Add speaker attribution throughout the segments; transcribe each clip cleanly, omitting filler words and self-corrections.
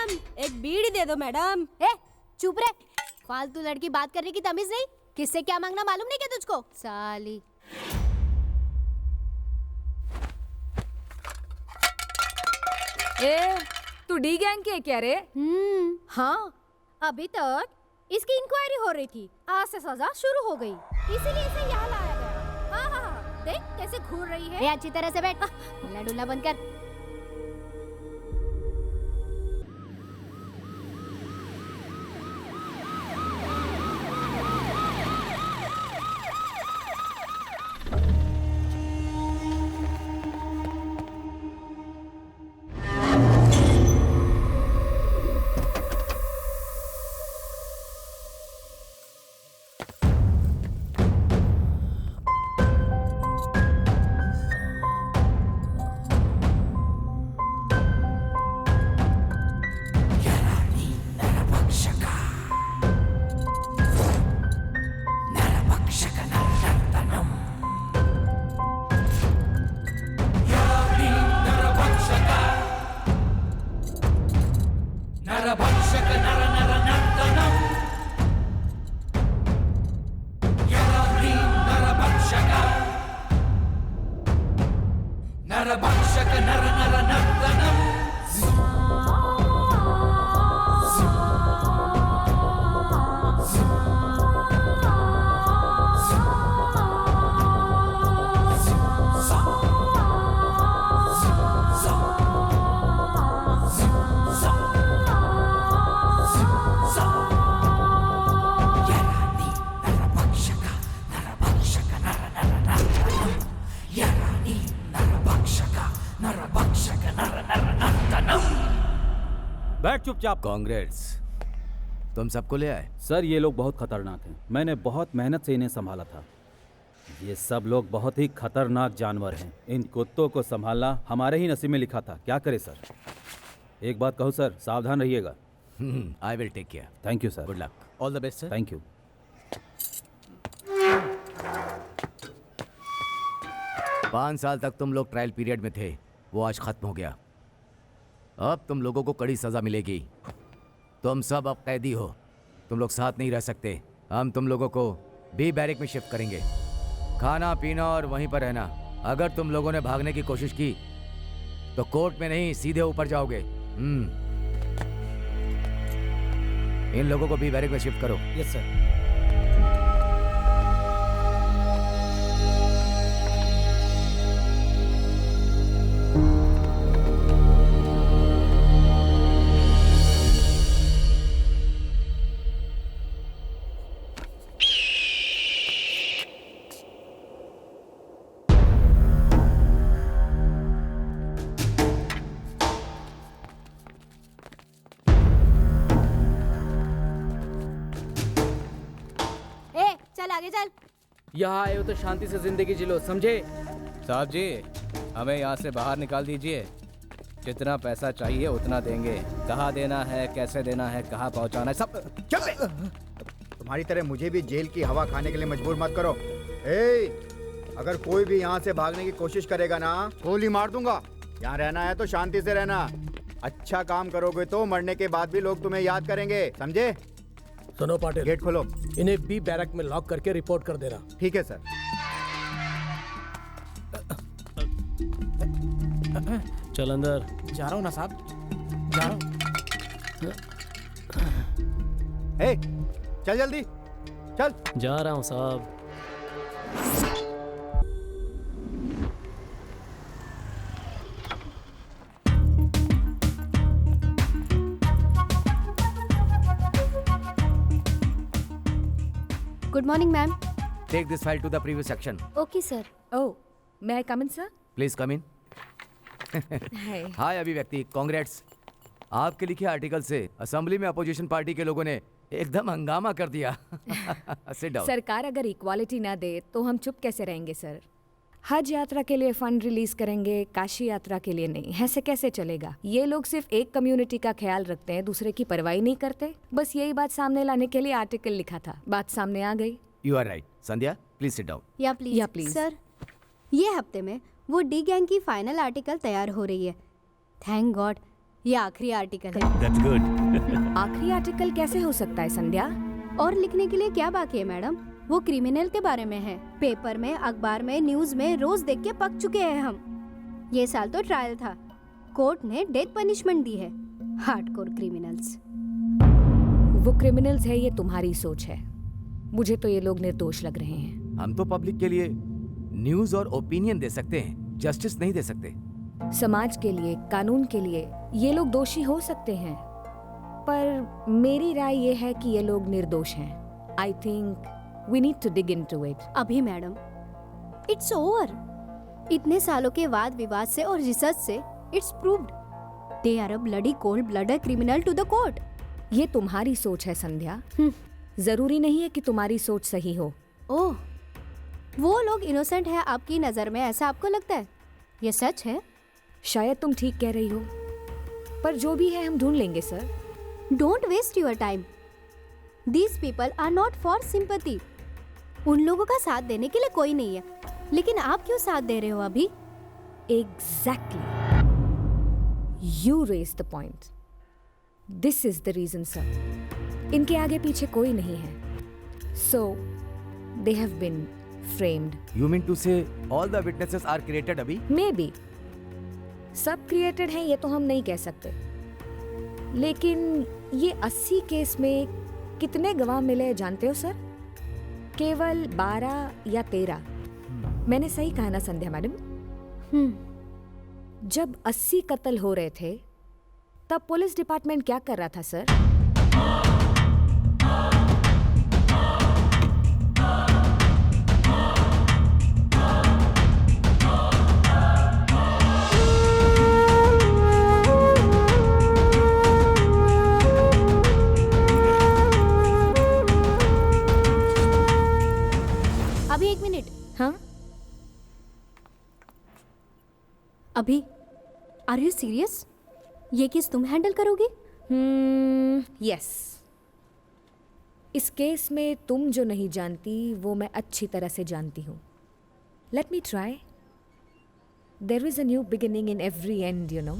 Speaker 1: Madam एक बीड़ी दे दो madam.
Speaker 2: ए चुप रह, फालतू लड़की बात करने की तमीज नहीं। किससे क्या मांगना मालूम नहीं क्या तुझको साली।
Speaker 3: ए तू डी गैंग की है क्या रे?
Speaker 2: हाँ, अभी तक इसकी इंक्वायरी हो रही थी, आज से सजा शुरू हो गई, इसीलिए इसे यहाँ लाया गया। हाँ हाँ हाँ, देख कैसे घूर रही है। अच्छी तरह से बैठ, हिला डुला बंद कर।
Speaker 4: बैठ चुपचाप।
Speaker 5: कांग्रेस तुम सबको ले आए?
Speaker 4: सर ये लोग बहुत खतरनाक हैं, मैंने बहुत मेहनत से इन्हें संभाला था। ये सब लोग बहुत ही खतरनाक जानवर हैं, इन कुत्तों को संभालना हमारे ही नसीब में लिखा था। क्या करें सर? एक बात कहूँ सर, सावधान रहिएगा।
Speaker 5: I will take care.
Speaker 4: Thank you sir.
Speaker 5: Good luck.
Speaker 6: All the best sir.
Speaker 4: Thank you.
Speaker 5: 5 साल तक तुम लोग ट्रायल पीरियड में थे, वो आज खत्म हो गया। अब तुम लोगों को कड़ी सजा मिलेगी। तुम सब अब कैदी हो, तुम लोग साथ नहीं रह सकते। हम तुम लोगों को बी बैरक में शिफ्ट करेंगे। खाना पीना और वहीं पर रहना। अगर तुम लोगों ने भागने की कोशिश की तो कोर्ट में नहीं, सीधे ऊपर जाओगे। इन लोगों को बी बैरक में शिफ्ट करो।
Speaker 6: Yes sir.
Speaker 2: चल आगे चल।
Speaker 6: यहाँ आए हो तो शांति से जिंदगी जी लो, समझे?
Speaker 7: साहब जी हमें यहाँ से बाहर निकाल दीजिए। जितना पैसा चाहिए उतना देंगे। कहाँ देना है, कैसे देना है, कहाँ पहुँचाना है, सब।
Speaker 8: तुम्हारी तरह मुझे भी जेल की हवा खाने के लिए मजबूर मत करो। अगर कोई भी यहाँ से भागने की कोशिश करेगा ना, गोली मार दूंगा। यहाँ रहना है तो शांति से रहना। अच्छा काम करोगे तो मरने के बाद भी लोग तुम्हें याद करेंगे, समझे?
Speaker 9: सुनो पाटिल,
Speaker 8: गेट खोलो।
Speaker 9: इन्हें बी बैरक में लॉक करके रिपोर्ट कर देना।
Speaker 8: ठीक है सर।
Speaker 9: चल अंदर।
Speaker 6: जा रहा हूँ ना साहब, जा रहा हूँ।
Speaker 8: चल जल्दी चल।
Speaker 9: जा रहा हूँ साहब।
Speaker 2: Good morning ma'am.
Speaker 5: Take this file to the previous section.
Speaker 2: Okay sir.
Speaker 3: Oh, may I come in, sir?
Speaker 5: Please come in.
Speaker 3: Hi.
Speaker 5: Hi Abhivyakti, congrats. आपके लिखे आर्टिकल से असेंबली में अपोजिशन पार्टी के लोगों ने एकदम हंगामा कर दिया। Sit down.
Speaker 3: सरकार अगर इक्वालिटी ना दे तो हम चुप कैसे रहेंगे सर? हज यात्रा के लिए फंड रिलीज करेंगे, काशी यात्रा के लिए नहीं। ऐसे कैसे चलेगा? ये लोग सिर्फ एक कम्युनिटी का ख्याल रखते हैं, दूसरे की परवाही नहीं करते। बस यही बात सामने लाने के लिए आर्टिकल लिखा था, बात सामने आ गई।
Speaker 5: You are right. Sandhya please sit down.
Speaker 2: Yeah please sir. ये हफ्ते में वो डी गैंग की फाइनल आर्टिकल तैयार हो रही है। थैंक गॉड ये आखिरी आर्टिकल है।
Speaker 5: That's good.
Speaker 3: आखिरी आर्टिकल कैसे हो सकता है संध्या?
Speaker 2: और लिखने के लिए क्या बाकी है मैडम? वो क्रिमिनल के बारे में है। पेपर में, अखबार में, न्यूज में रोज देख के पक चुके हैं हम। ये साल तो ट्रायल था, कोर्ट ने डेथ पनिशमेंट दी है। Hardcore criminals.
Speaker 3: वो क्रिमिनल्स है, ये तुम्हारी सोच है। मुझे तो ये लोग निर्दोष लग रहे हैं।
Speaker 5: हम तो पब्लिक के लिए न्यूज और ओपिनियन दे सकते हैं, जस्टिस नहीं दे सकते।
Speaker 3: समाज के लिए, कानून के लिए ये लोग दोषी हो सकते हैं, पर मेरी राय ये है कि ये लोग निर्दोष हैं। I think we need to dig into it.
Speaker 2: अभी मैडम, इट्स ओवर। इतने सालों के वाद विवाद से और रिसर्च से it's proved they are a bloody cold blooded criminal to the court.
Speaker 3: ये तुम्हारी सोच है संध्या, जरूरी नहीं है कि तुम्हारी सोच सही हो।
Speaker 2: ओह, वो लोग इनोसेंट है आपकी नजर में, ऐसा आपको लगता है? ये सच है?
Speaker 3: शायद तुम ठीक कह रही हो, पर जो भी है हम ढूंढ लेंगे sir.
Speaker 2: Don't waste your time. These people are not for sympathy. उन लोगों का साथ देने के लिए कोई नहीं है, लेकिन आप क्यों साथ दे रहे हो अभी?
Speaker 3: Exactly. You raised the point. This is the reason, sir. इनके आगे पीछे कोई नहीं है. So, they have been framed.
Speaker 5: You mean to say all the witnesses are created अभी?
Speaker 3: Maybe. सब क्रिएटेड हैं ये तो हम नहीं कह सकते. लेकिन ये 80 केस में कितने गवाह मिले जानते हो सर? केवल 12 या 13. मैंने सही कहा ना संध्या मैडम? जब 80 कत्ल हो रहे थे तब पुलिस डिपार्टमेंट क्या कर रहा था सर?
Speaker 2: अभी 1 मिनट.
Speaker 3: हाँ,
Speaker 2: अभी आर यू सीरियस? ये केस तुम हैंडल करोगी?
Speaker 3: यस. इस केस में तुम जो नहीं जानती वो मैं अच्छी तरह से जानती हूँ. Let me try. There is a new beginning in every end, you know.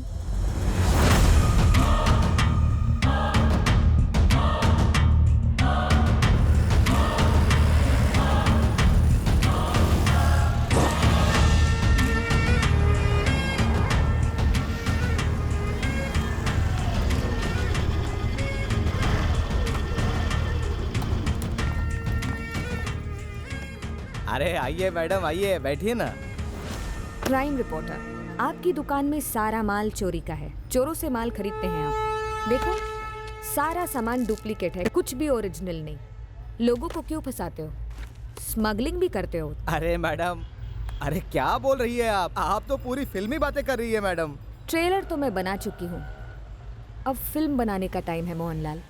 Speaker 7: अरे आइए मैडम, आइए बैठिए ना।
Speaker 3: क्राइम रिपोर्टर, आपकी दुकान में सारा माल चोरी का है. चोरों से माल खरीदते हैं आप. देखो, सारा सामान डुप्लीकेट है, कुछ भी ओरिजिनल नहीं. लोगों को क्यों फंसाते हो? स्मगलिंग भी करते हो.
Speaker 7: अरे मैडम, अरे क्या बोल रही है आप तो पूरी फिल्मी बातें कर रही है मैडम।
Speaker 3: ट्रेलर तो मैं बना चुकी हूँ, अब फिल्म बनाने का टाइम है मोहनलाल.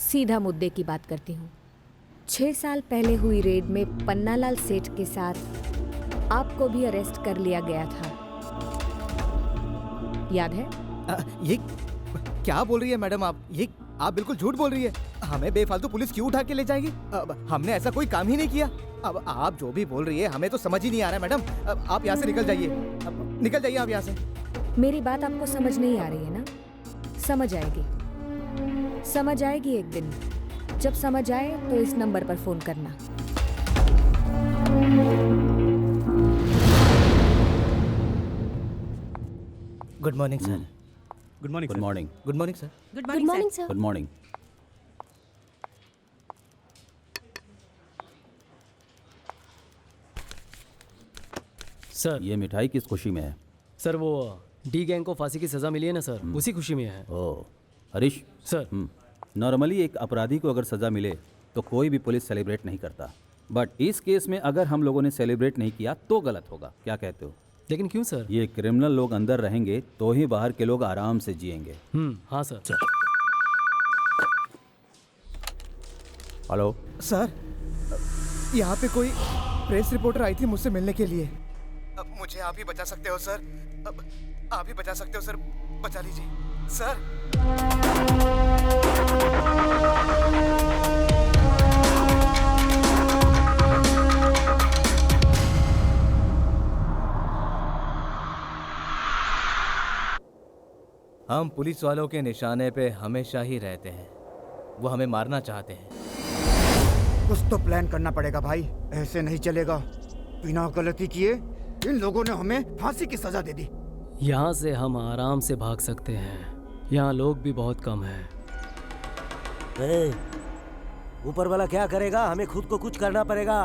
Speaker 3: सीधा मुद्दे की बात करती हूँ. 6 साल पहले हुई रेड में पन्नालाल सेठ के साथ आपको भी अरेस्ट कर लिया गया था, याद है?
Speaker 7: ये क्या बोल रही है मैडम ये आप बिल्कुल झूठ बोल रही है। हमें बेफालतू पुलिस क्यों उठा के ले जाएगी? अब हमने ऐसा कोई काम ही नहीं किया। अब आप जो भी बोल रही है हमें तो समझ ही नहीं आ रहा है मैडम। अब आप यहाँ से निकल जाइए, अब निकल जाइए आप यहाँ से।
Speaker 3: मेरी बात आपको समझ नहीं आ रही है ना? समझ आएगी, समझ आएगी एक दिन. जब समझ आए तो इस नंबर पर फोन करना.
Speaker 7: Good morning sir.
Speaker 4: Good morning. Good morning.
Speaker 7: Good morning sir.
Speaker 2: Good morning sir.
Speaker 4: Good morning.
Speaker 9: Sir
Speaker 4: ये मिठाई किस खुशी में है?
Speaker 9: सर वो डी गैंग को फांसी की सज़ा मिली है ना सर, उसी खुशी में है.
Speaker 4: ओह हरीश
Speaker 9: सर
Speaker 4: नॉर्मली एक अपराधी को अगर सज़ा मिले तो कोई भी पुलिस सेलिब्रेट नहीं करता, बट इस केस में अगर हम लोगों ने सेलिब्रेट नहीं किया तो गलत होगा. क्या कहते हो?
Speaker 9: लेकिन क्यों सर?
Speaker 4: ये क्रिमिनल लोग अंदर रहेंगे तो ही बाहर के लोग आराम से जिएंगे.
Speaker 9: हाँ सर.
Speaker 4: हेलो
Speaker 7: सर, यहाँ पे कोई प्रेस रिपोर्टर आई थी मुझसे मिलने के लिए. अब मुझे आप ही बचा सकते हो सर. अब आप ही बचा सकते हो सर, बचा लीजिए सर. हम पुलिस वालों के निशाने पे हमेशा ही रहते हैं। वो हमें मारना चाहते हैं।
Speaker 8: कुछ तो प्लान करना पड़ेगा भाई, ऐसे नहीं चलेगा। बिना गलती किए इन लोगों ने हमें फांसी की सजा दे दी।
Speaker 9: यहाँ से हम आराम से भाग सकते हैं, यहाँ लोग भी बहुत कम हैं।
Speaker 10: ऊपर वाला क्या करेगा, हमें खुद को कुछ करना पड़ेगा।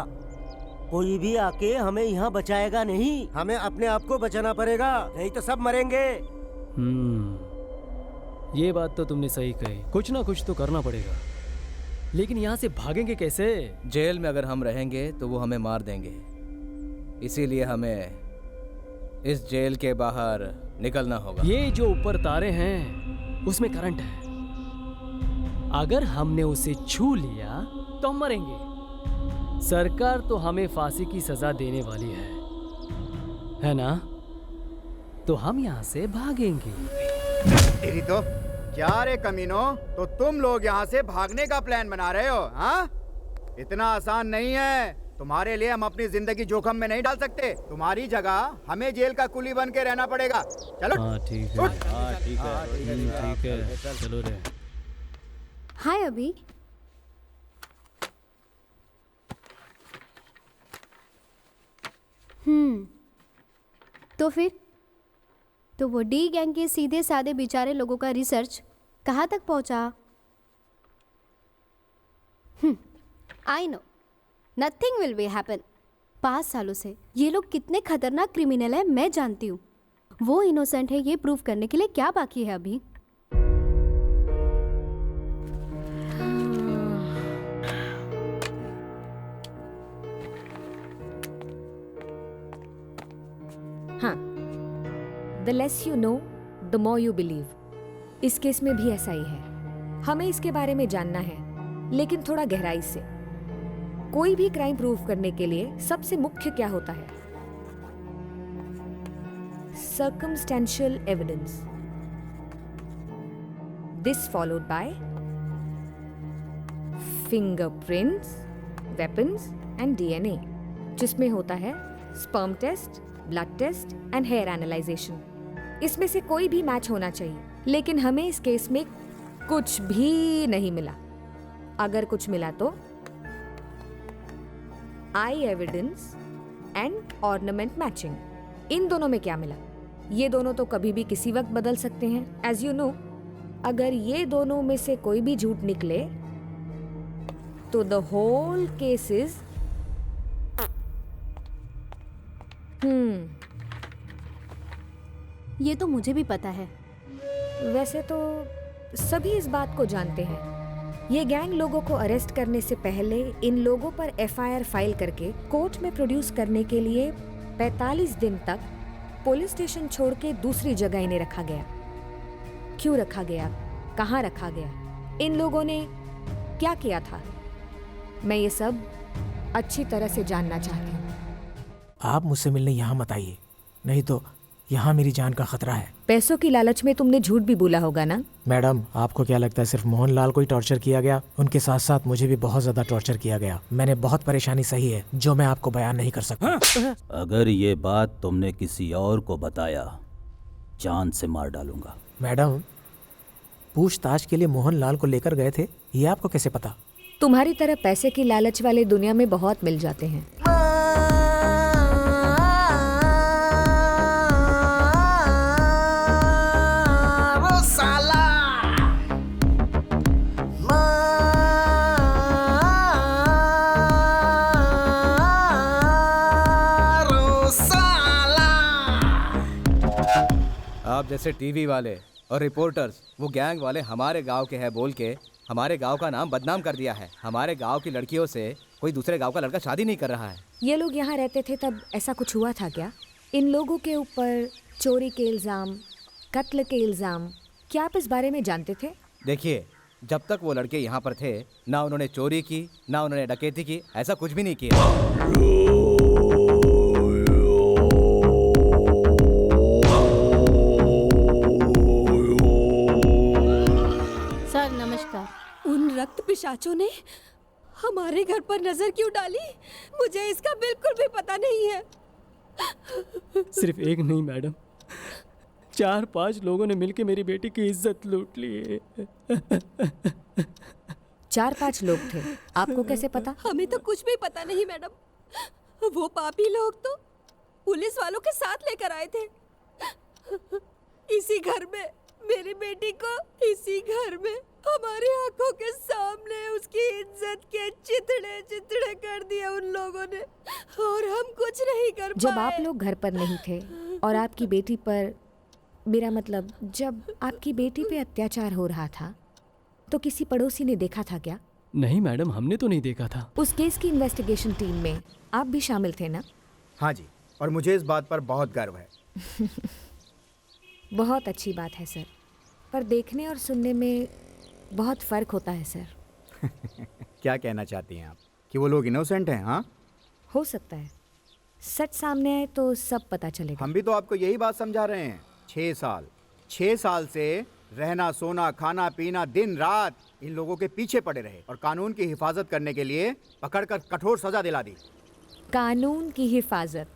Speaker 10: कोई भी आके हमें यहाँ बचाएगा नहीं, हमें अपने आप को बचाना पड़ेगा, नहीं तो सब मरेंगे।
Speaker 9: ये बात तो तुमने सही कही, कुछ ना कुछ तो करना पड़ेगा। लेकिन यहाँ से भागेंगे कैसे?
Speaker 7: जेल में अगर हम रहेंगे तो वो हमें मार देंगे, इसीलिए हमें इस जेल के बाहर निकलना होगा।
Speaker 9: ये जो ऊपर तारे हैं उसमें करंट है, अगर हमने उसे छू लिया तो हम मरेंगे। सरकार तो हमें फांसी की सजा देने वाली है ना? तो हम यहाँ से भागेंगे।
Speaker 8: तेरी तो क्या रे कमीनो, तो तुम लोग यहाँ से भागने का प्लान बना रहे हो? हाँ, इतना आसान नहीं है। तुम्हारे लिए हम अपनी जिंदगी जोखिम में नहीं डाल सकते। तुम्हारी जगह हमें जेल का कुली बन के रहना पड़ेगा। चलो।
Speaker 9: हाँ ठीक है, ठीक है, चलो रे।
Speaker 2: हाय अभी। तो फिर तो वो डी गैंग के सीधे साधे बेचारे लोगों का रिसर्च कहाँ तक पहुँचा? I know nothing will be happen. 5 सालों से ये लोग कितने खतरनाक क्रिमिनल है मैं जानती हूँ। वो इनोसेंट है ये प्रूव करने के लिए क्या बाकी है अभी?
Speaker 3: हाँ, the less you know the more you believe. इस केस में भी ऐसा ही है। हमें इसके बारे में जानना है, लेकिन थोड़ा गहराई से। कोई भी क्राइम प्रूव करने के लिए सबसे मुख्य क्या होता है? Circumstantial evidence. This followed by fingerprints, weapons and DNA, जिसमें होता है sperm test, blood test and hair analysation. इसमें से कोई भी मैच होना चाहिए, लेकिन हमें इस केस में कुछ भी नहीं मिला। अगर कुछ मिला तो आई एविडेंस एंड ऑर्नामेंट मैचिंग। इन दोनों में क्या मिला? ये दोनों तो कभी भी किसी वक्त बदल सकते हैं। एज यू नो, अगर ये दोनों में से कोई भी झूठ निकले तो द होल केस इज
Speaker 2: ये तो मुझे भी पता है।
Speaker 3: वैसे तो सभी इस बात को जानते हैं। ये गैंग लोगों को अरेस्ट करने से पहले इन लोगों पर एफआईआर फाइल करके कोर्ट में प्रोड्यूस करने के लिए 45 दिन तक पुलिस स्टेशन छोड़ के दूसरी जगह इन्हें रखा गया। क्यों रखा गया? कहाँ रखा गया? इन लोगों ने क्या किया था? मैं ये सब अच्छी तरह से जानना चाहती हूँ।
Speaker 11: आप मुझसे मिलने यहाँ मत आइए, नहीं तो यहाँ मेरी जान का खतरा है।
Speaker 3: पैसों की लालच में तुमने झूठ भी बोला होगा ना?
Speaker 11: मैडम, आपको क्या लगता है सिर्फ मोहनलाल को ही टॉर्चर किया गया? उनके साथ साथ मुझे भी बहुत ज्यादा टॉर्चर किया गया। मैंने बहुत परेशानी सही है जो मैं आपको बयान नहीं कर सकता।
Speaker 4: अगर ये बात तुमने किसी और को बताया, जान से मार डालूंगा।
Speaker 11: मैडम, पूछताछ के लिए मोहनलाल को लेकर गए थे, ये आपको कैसे पता?
Speaker 3: तुम्हारी तरह पैसे की लालच वाले दुनिया में बहुत मिल जाते हैं।
Speaker 7: आप जैसे टीवी वाले और रिपोर्टर्स, वो गैंग वाले हमारे गांव के हैं बोल के हमारे गांव का नाम बदनाम कर दिया है। हमारे गांव की लड़कियों से कोई दूसरे गांव का लड़का शादी नहीं कर रहा है।
Speaker 3: ये लोग यहाँ रहते थे तब ऐसा कुछ हुआ था क्या? इन लोगों के ऊपर चोरी के इल्ज़ाम, कत्ल के इल्ज़ाम, क्या आप इस बारे में जानते थे?
Speaker 7: देखिए, जब तक वो लड़के यहाँ पर थे, ना उन्होंने चोरी की, ना उन्होंने डकैती की, ऐसा कुछ भी नहीं किया।
Speaker 2: सर नमस्कार।
Speaker 1: उन रक्त पिशाचों ने हमारे घर पर नजर क्यों डाली? मुझे इसका बिल्कुल भी पता नहीं है।
Speaker 9: सिर्फ एक नहीं मैडम, 4-5 लोगों ने मिलकर मेरी बेटी की इज्जत लूट ली है।
Speaker 3: 4-5 लोग थे, आपको कैसे पता?
Speaker 1: हमें तो कुछ भी पता नहीं मैडम। वो पापी लोग तो पुलिस वालों के साथ लेकर आए थे। इसी घर में मेरी बेटी को, इसी घर में हमारी आंखों के सामने उसकी इज्जत के चितड़े चितड़े कर दिए उन लोगों ने, और हम कुछ नहीं कर पाए।
Speaker 3: जब आप लोग घर पर नहीं थे और आपकी बेटी पर, मेरा मतलब जब आपकी बेटी पे अत्याचार हो रहा था, तो किसी पड़ोसी ने देखा था क्या?
Speaker 9: नहीं मैडम, हमने तो नहीं देखा था।
Speaker 3: उस केस की इन्वेस्टिगेशन टीम में आप भी शामिल थे ना?
Speaker 8: हाँ जी, और मुझे इस बात पर बहुत गर्व है।
Speaker 3: बहुत अच्छी बात है सर, पर देखने और सुनने में बहुत फ़र्क होता है सर।
Speaker 8: क्या कहना चाहती हैं आप, कि वो लोग इनोसेंट हैं? हाँ,
Speaker 3: हो सकता है, सच सामने आए तो सब पता चलेगा।
Speaker 8: हम भी तो आपको यही बात समझा रहे हैं। 6 साल से रहना सोना खाना पीना दिन रात इन लोगों के पीछे पड़े रहे, और कानून की हिफाजत करने के लिए पकड़कर कठोर सजा दिला दी।
Speaker 3: कानून की हिफाजत,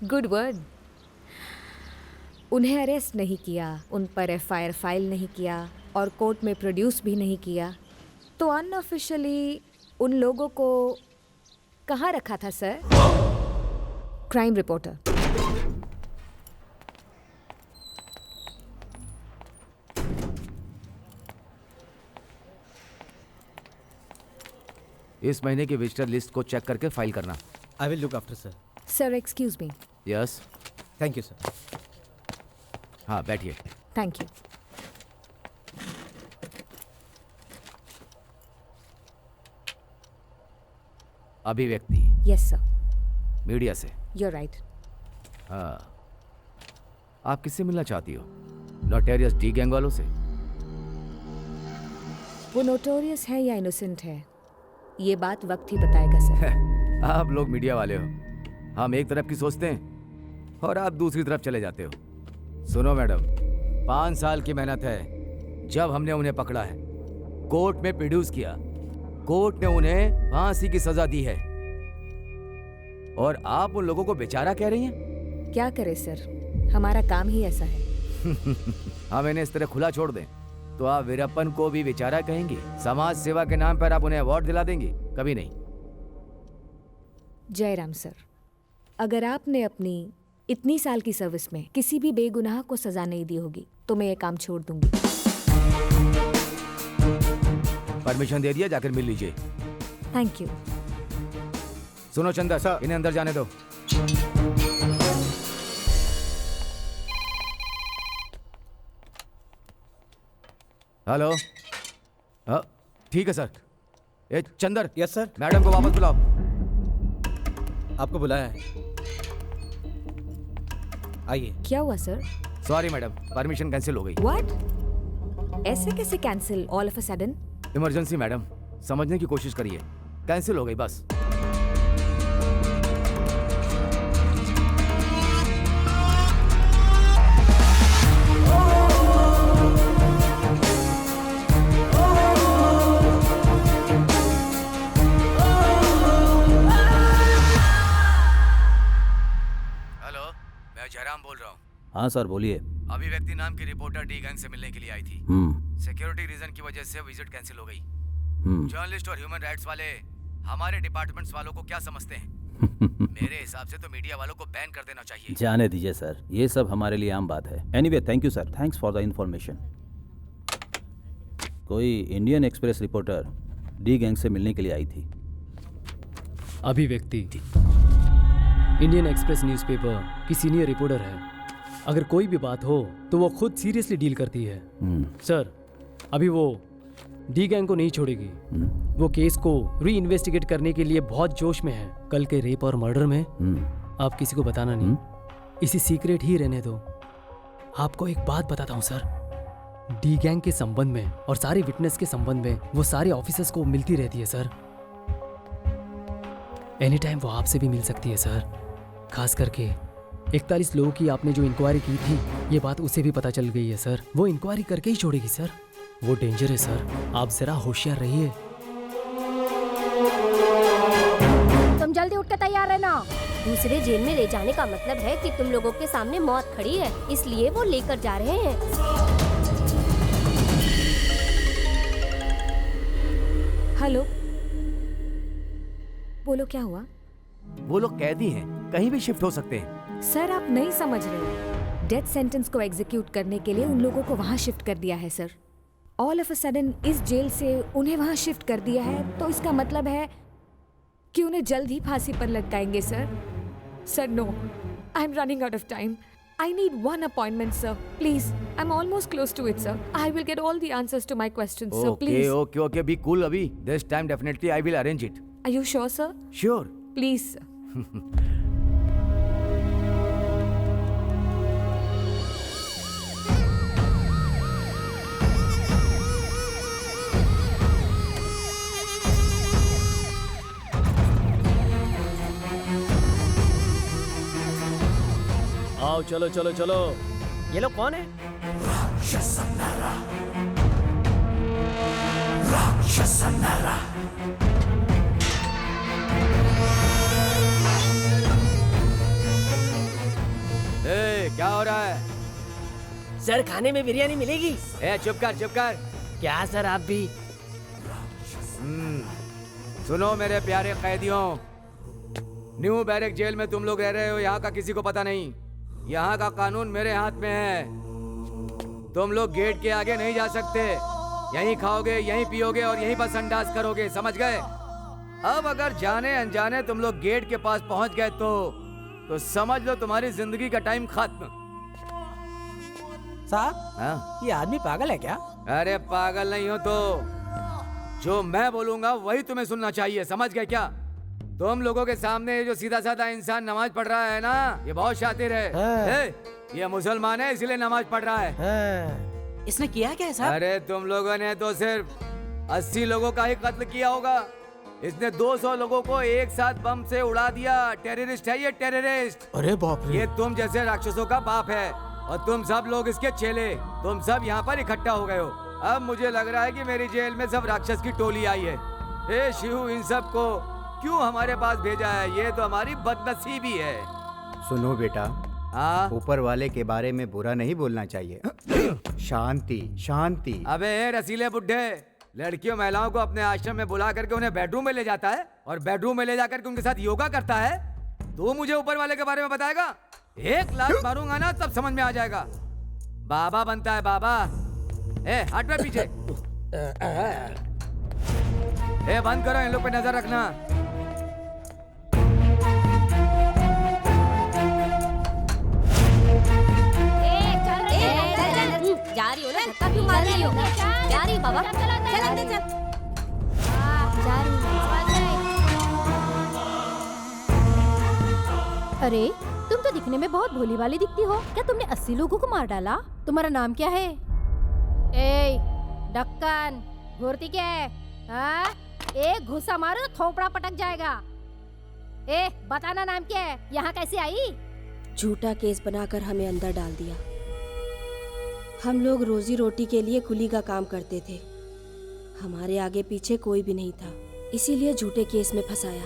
Speaker 3: गुड वर्ड। उन्हें अरेस्ट नहीं किया, उन पर एफआईआर फाइल नहीं किया और कोर्ट में प्रोड्यूस भी नहीं किया, तो अनऑफिशियली उन लोगों को कहाँ रखा था सर? Crime reporter.
Speaker 5: इस महीने की विजिटर लिस्ट को चेक करके फाइल करना।
Speaker 7: I will look after sir.
Speaker 3: Sir excuse me.
Speaker 5: Yes,
Speaker 7: thank you sir.
Speaker 5: हाँ बैठिए।
Speaker 3: Thank you.
Speaker 5: Abhivyakti.
Speaker 3: Yes sir.
Speaker 5: Media से।
Speaker 3: You right.
Speaker 5: हाँ, आप किससे मिलना चाहती हो? नोटेरियस डी गैंग वालों से?
Speaker 3: वो नोटोरियस है या इनोसेंट है, ये बात वक्त ही बताएगा सर।
Speaker 5: आप लोग मीडिया वाले हो, हम एक तरफ की सोचते हैं और आप दूसरी तरफ चले जाते हो। सुनो मैडम, 5 साल की मेहनत है। जब हमने उन्हें पकड़ा है, कोर्ट में प्रोड्यूस किया, कोर्ट ने उन्हें फांसी की सजा दी है, और आप उन लोगों को बेचारा कह रही हैं?
Speaker 3: क्या करे सर, हमारा काम ही ऐसा है।
Speaker 5: हम इन्हें इस तरह खुला छोड़ दें तो आप वीरप्पन को भी बेचारा कहेंगे? समाज सेवा के नाम पर आप उन्हें अवार्ड दिला देंगे? कभी नहीं।
Speaker 3: जयराम सर, अगर आपने अपनी इतनी साल की सर्विस में किसी भी बेगुनाह को सजा नहीं दी होगी तो मैं ये काम छोड़ दूंगी।
Speaker 5: परमिशन दे दिया, जाकर मिल लीजिए।
Speaker 3: Thank you.
Speaker 5: सुनो चंदा सर, इन्हें अंदर जाने दो। हेलो। हाँ ठीक है sir. A Chandar.
Speaker 7: Yes sir.
Speaker 5: Madam को वापस बुलाओ।
Speaker 7: आपको बुलाया है, आइए।
Speaker 3: क्या हुआ sir?
Speaker 5: Sorry madam, permission cancel हो गई।
Speaker 3: व्हाट? ऐसे कैसे cancel all of a sudden?
Speaker 5: Emergency madam, समझने की कोशिश करिए। कैंसिल हो गई बस। जयराम बोल रहा हूँ।
Speaker 4: हाँ सर बोलिए।
Speaker 5: अभिव्यक्ति नाम की रिपोर्टर डी गैंग से मिलने के लिए आई थी। सिक्योरिटी रीजन की वजह से विजिट कैंसिल हो गई। जर्नलिस्ट और ह्यूमन राइट्स वाले हमारे डिपार्टमेंट्स वालों को क्या समझते हैं? मेरे हिसाब से तो मीडिया वालों को बैन कर देना चाहिए।
Speaker 4: जाने दीजिए सर, ये सब हमारे लिए आम बात है। Anyway thank you sir, thanks for the information. कोई Indian express reporter D gang से मिलने के लिए आई थी।
Speaker 9: अभिव्यक्ति इंडियन एक्सप्रेस न्यूज़पेपर की सीनियर रिपोर्टर है। अगर कोई भी बात हो तो वो खुद सीरियसली डील करती है। सर, अभी वो डी गैंग को नहीं छोड़ेगी। वो केस को री इन्वेस्टिगेट करने के लिए बहुत जोश में है। कल के रेप और मर्डर में आप किसी को बताना नहीं, इसी सीक्रेट ही रहने दो। आपको एक बात बताता हूँ सर, डी गैंग के संबंध में और सारे विटनेस के संबंध में वो सारे ऑफिसर्स को मिलती रहती है सर। एनी टाइम वो आपसे भी मिल सकती है सर। खास करके 41 लोगों की आपने जो इंक्वायरी की थी, ये बात उसे भी पता चल गई है सर। वो इंक्वायरी करके ही छोड़ेगी सर। वो डेंजर है सर, आप जरा होशियार रहिए।
Speaker 2: तुम जल्दी उठ के तैयार रहना।
Speaker 12: दूसरे जेल में ले जाने का मतलब है कि तुम लोगों के सामने मौत खड़ी है, इसलिए वो लेकर जा रहे हैं।
Speaker 3: हेलो, बोलो क्या हुआ?
Speaker 5: वो लोग कैदी हैं, कहीं भी शिफ्ट हो सकते हैं।
Speaker 3: सर आप नहीं समझ रहे हो, डेथ सेंटेंस को एग्जीक्यूट करने के लिए उन लोगों को वहाँ शिफ्ट कर दिया है sir. All of a sudden इस जेल से उन्हें वहाँ शिफ्ट कर दिया है, तो इसका मतलब है कि उन्हें जल्द ही फांसी पर लटकाएंगे sir. Sir no, I am running out of time. I need one appointment, sir. Please, I'm almost close to it, sir. I will get all the answers to my questions, sir. Please.
Speaker 5: Okay, be cool अभी. This time definitely I will arrange it.
Speaker 3: Are you sure, sir?
Speaker 5: Sure.
Speaker 3: Please, sir.
Speaker 9: आओ चलो चलो चलो।
Speaker 6: ये लोग कौन है?
Speaker 5: क्या हो रहा है?
Speaker 6: सर खाने में बिरयानी मिलेगी?
Speaker 5: चुप कर।
Speaker 6: क्या सर आप भी?
Speaker 5: सुनो मेरे प्यारे कैदियों, न्यू बैरक जेल में तुम लोग रह रहे हो, यहाँ का किसी को पता नहीं। यहाँ का कानून मेरे हाथ में है। तुम लोग गेट के आगे नहीं जा सकते। यहीं खाओगे, यहीं पियोगे और यहीं पर संडास करोगे, समझ गए? अब अगर जाने अनजाने तुम लोग गेट के पास पहुंच गए तो समझ लो तुम्हारी जिंदगी का टाइम खत्म।
Speaker 6: साहब, ये आदमी पागल है क्या?
Speaker 5: अरे पागल नहीं हो तो जो मैं बोलूंगा वही तुम्हें सुनना चाहिए, समझ गए क्या? तुम लोगों के सामने जो सीधा साधा इंसान नमाज पढ़ रहा है ना, ये बहुत शातिर है। ये मुसलमान है इसलिए नमाज पढ़ रहा है।
Speaker 6: इसने किया क्या है साहब?
Speaker 5: अरे तुम लोगों ने तो सिर्फ 80 लोगों का ही कत्ल किया होगा, इसने 200 लोगों को एक साथ बम से उड़ा दिया। टेररिस्ट है ये, टेररिस्ट।
Speaker 11: अरे बाप रे।
Speaker 5: ये तुम जैसे राक्षसों का बाप है और तुम सब लोग इसके चेले। तुम सब यहाँ पर इकट्ठा हो गए हो। अब मुझे लग रहा है कि मेरी जेल में सब राक्षस की टोली आई है। हे शिव, इन सब को क्यों हमारे पास भेजा है? ये तो हमारी बदनसीबी है।
Speaker 8: सुनो बेटा,
Speaker 5: हाँ
Speaker 8: ऊपर वाले के बारे में बुरा नहीं बोलना चाहिए। शांति शांति।
Speaker 5: अबे रसीले बुड्ढे, लड़कियों महिलाओं को अपने आश्रम में बुला करके उन्हें बेडरूम में ले जाता है और बेडरूम में ले जाकर के उनके साथ योगा करता है। तू मुझे ऊपर वाले के बारे में बताएगा? एक लात मारूंगा ना तब समझ में आ जाएगा। बाबा बनता है बाबा। हट में पीछे। बंद करो, इन लोग पे नजर रखना।
Speaker 12: जा रही हो ना, धक्का क्यों मार रही हो? जा रही बाबा, चल अंदर चल। जा रही।
Speaker 2: अरे तुम तो दिखने में बहुत भोली वाली दिखती हो। क्या तुमने 80 लोगों को मार डाला? तुम्हारा नाम क्या है? ए ढक्कन, घूरती क्या है? हाँ? एक घुसा मारो तो थोपड़ा पटक जाएगा। बताना नाम क्या है? यहाँ कैसे आई?
Speaker 1: झूठा केस बनाकर हमें अंदर डाल दिया। हम लोग रोजी रोटी के लिए कुली का काम करते थे। हमारे आगे पीछे कोई भी नहीं था, इसीलिए झूठे केस में फंसाया।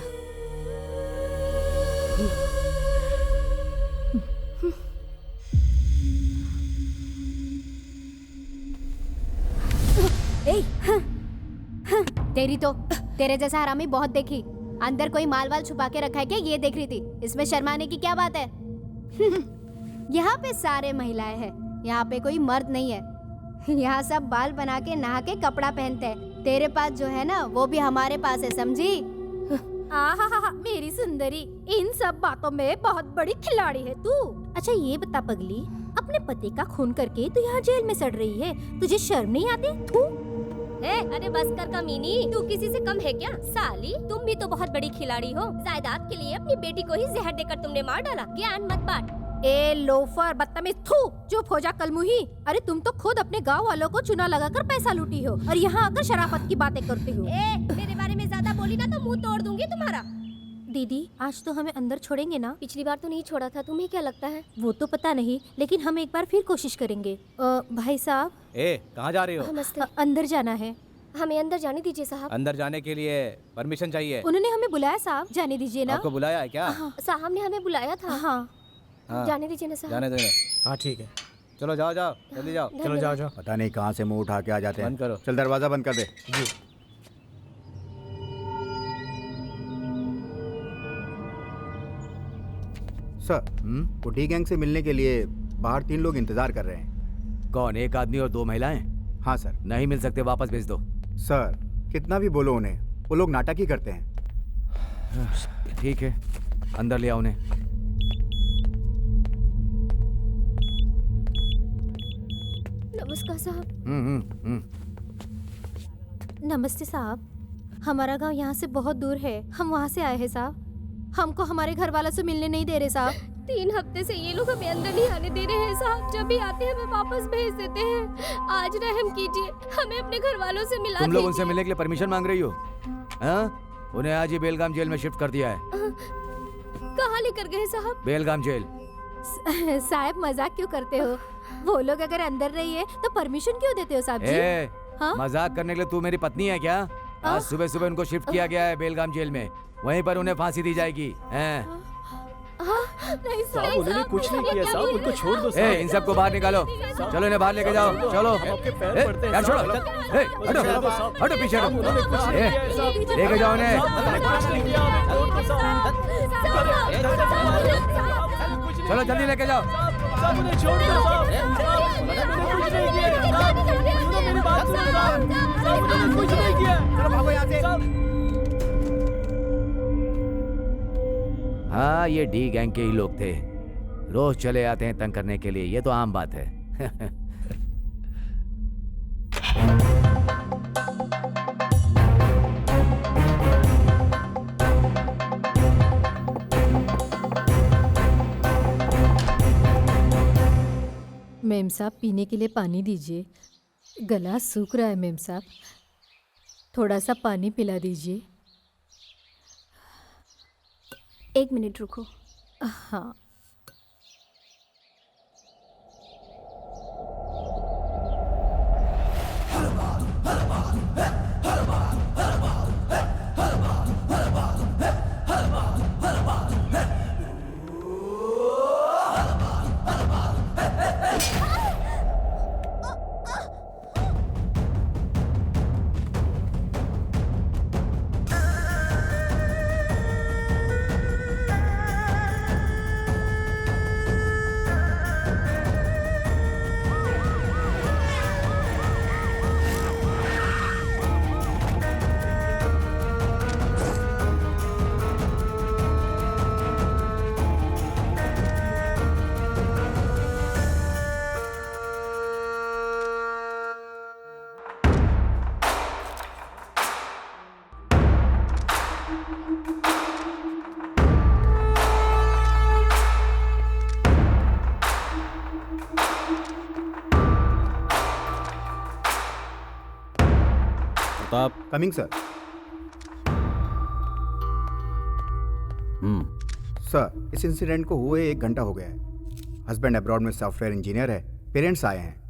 Speaker 2: तेरे जैसा हरामी बहुत देखी। अंदर कोई माल वाल छुपा के रखा है क्या? ये देख रही थी। इसमें शर्माने की क्या बात है? यहाँ पे सारे महिलाएं हैं, यहाँ पे कोई मर्द नहीं है। यहाँ सब बाल बना के नहा के कपड़ा पहनते हैं। तेरे पास जो है ना वो भी हमारे पास है, समझी? आहा मेरी सुंदरी, इन सब बातों में बहुत बड़ी खिलाड़ी है तू। अच्छा ये बता पगली, अपने पति का खून करके तू यहाँ जेल में सड़ रही है, तुझे शर्म नहीं आती? तू
Speaker 12: अरे बस कर कमीनी, तू किसी से कम है क्या? साली तुम भी तो बहुत बड़ी खिलाड़ी हो। जायदाद के लिए अपनी बेटी को ही जहर देकर तुमने मार डाला। ज्ञान मत बांट।
Speaker 2: ए लोफर, बदतमीज, थू, चुप हो जा कलमुही। अरे तुम तो खुद अपने गांव वालों को चुना लगाकर पैसा लूटी हो और यहाँ आकर शराफत की बातें करती हो।
Speaker 12: मेरे बारे में ज्यादा बोली ना तो मुंह तोड़ दूंगी तुम्हारा।
Speaker 2: दीदी आज तो हमें अंदर छोड़ेंगे ना?
Speaker 12: पिछली बार तो नहीं छोड़ा था, तुम्हें क्या लगता है?
Speaker 2: वो तो पता नहीं, लेकिन हम एक बार फिर कोशिश करेंगे। भाई साहब।
Speaker 7: कहाँ जा रही हो?
Speaker 2: अंदर जाना है।
Speaker 12: हमें अंदर जाने दीजिए साहब।
Speaker 7: अंदर जाने के लिए परमिशन चाहिए।
Speaker 2: उन्होंने हमें बुलाया साहब, जाने दीजिए ना।
Speaker 7: आपको बुलाया है क्या?
Speaker 12: साहब ने हमें बुलाया था।
Speaker 2: हाँ
Speaker 7: हाँ।
Speaker 12: जाने दीजिए ना साहब।
Speaker 7: जाने देने।
Speaker 11: हाँ ठीक है,
Speaker 7: चलो जाओ जाओ, जल्दी जाओ।
Speaker 11: चलो जाओ जाओ।
Speaker 8: पता नहीं कहाँ से मुंह उठा के आ जाते हैं।
Speaker 7: बंद करो।
Speaker 8: चल दरवाजा बंद कर दे।
Speaker 11: जी।
Speaker 8: सर वो डी गैंग से मिलने के लिए बाहर 3 लोग इंतजार कर रहे हैं।
Speaker 5: कौन? एक आदमी और 2 महिलाएं?
Speaker 8: हाँ सर।
Speaker 5: नहीं मिल सकते, वापस भेज दो।
Speaker 8: सर कितना भी बोलो उन्हें, वो लोग नाटक ही करते हैं।
Speaker 5: ठीक है, अंदर ले आओ उन्हें।
Speaker 12: नमस्कार साहब।
Speaker 2: नमस्ते साहब, हमारा गांव यहाँ से बहुत दूर है, हम वहाँ से आए हैं साहब। हमको हमारे घर वालों से मिलने नहीं दे रहे साहब।
Speaker 12: 3 हफ्ते से ये लोग हमें अंदर नहीं आने दे रहे हैं साहब। जब भी आते हैं हमें वापस भेज देते हैं। आज रहम कीजिए, हमें अपने घर वालों से मिला
Speaker 5: तुम लोग
Speaker 12: दीजिए।
Speaker 5: उनसे मिलने के लिए परमिशन मांग रही हो? हाँ? उन्हें आज ही बेलगाम जेल में शिफ्ट कर दिया है।
Speaker 12: कहाँ लेकर गए साहब?
Speaker 5: बेलगाम जेल।
Speaker 2: साहब मजाक क्यों करते हो? वो लोग अगर अंदर नहीं है तो परमिशन क्यों देते हो साहब जी? हाँ?
Speaker 5: मजाक करने के लिए तू मेरी पत्नी है क्या? आज सुबह सुबह उनको शिफ्ट किया गया है बेलगाम जेल में, वहीं पर उन्हें फांसी दी जाएगी। हैं?
Speaker 2: नहीं
Speaker 9: साहब, उन्होंने कुछ नहीं किया साहब, उनको छोड़ दो
Speaker 5: ए,
Speaker 9: साहब।
Speaker 5: इन सबको बाहर निकालो। चलो इन्हें बाहर लेके जाओ, चलो।
Speaker 9: आपके पैर
Speaker 5: ए,
Speaker 9: पड़ते हैं
Speaker 5: यार छोड़ो,
Speaker 9: साहब।
Speaker 5: चल। ए, हटो पीछे हटो।
Speaker 9: उन्होंने कुछ नहीं
Speaker 5: ए,
Speaker 9: किया है साहब।
Speaker 5: लेके जाओ इन्हें।
Speaker 9: उन्होंने कुछ नहीं किया, हमें छोड़ दो साहब।
Speaker 5: चलो जल्दी लेके जाओ।
Speaker 9: साहब उन्हें छोड़ दो साहब। साहब, उन्होंने कुछ नहीं किया है साहब। सुनो मेरी बात सुनो साहब। साहब उन्होंने कुछ नहीं किया है।
Speaker 8: चलो भागो यहाँ से।
Speaker 5: हाँ, ये डी गैंग के ही लोग थे। रोज चले आते हैं तंग करने के लिए, ये तो आम बात है।
Speaker 2: मेम साहब, पीने के लिए पानी दीजिए। गला सूख रहा है मेम साहब, थोड़ा सा पानी पिला दीजिए।
Speaker 12: 1 मिनट रुको।
Speaker 2: हाँ।
Speaker 4: प्रताप।
Speaker 8: Coming sir. सर इस इंसिडेंट को हुए 1 घंटा हो गया है। हस्बैंड अब्रॉड में सॉफ्टवेयर इंजीनियर है, पेरेंट्स आए हैं।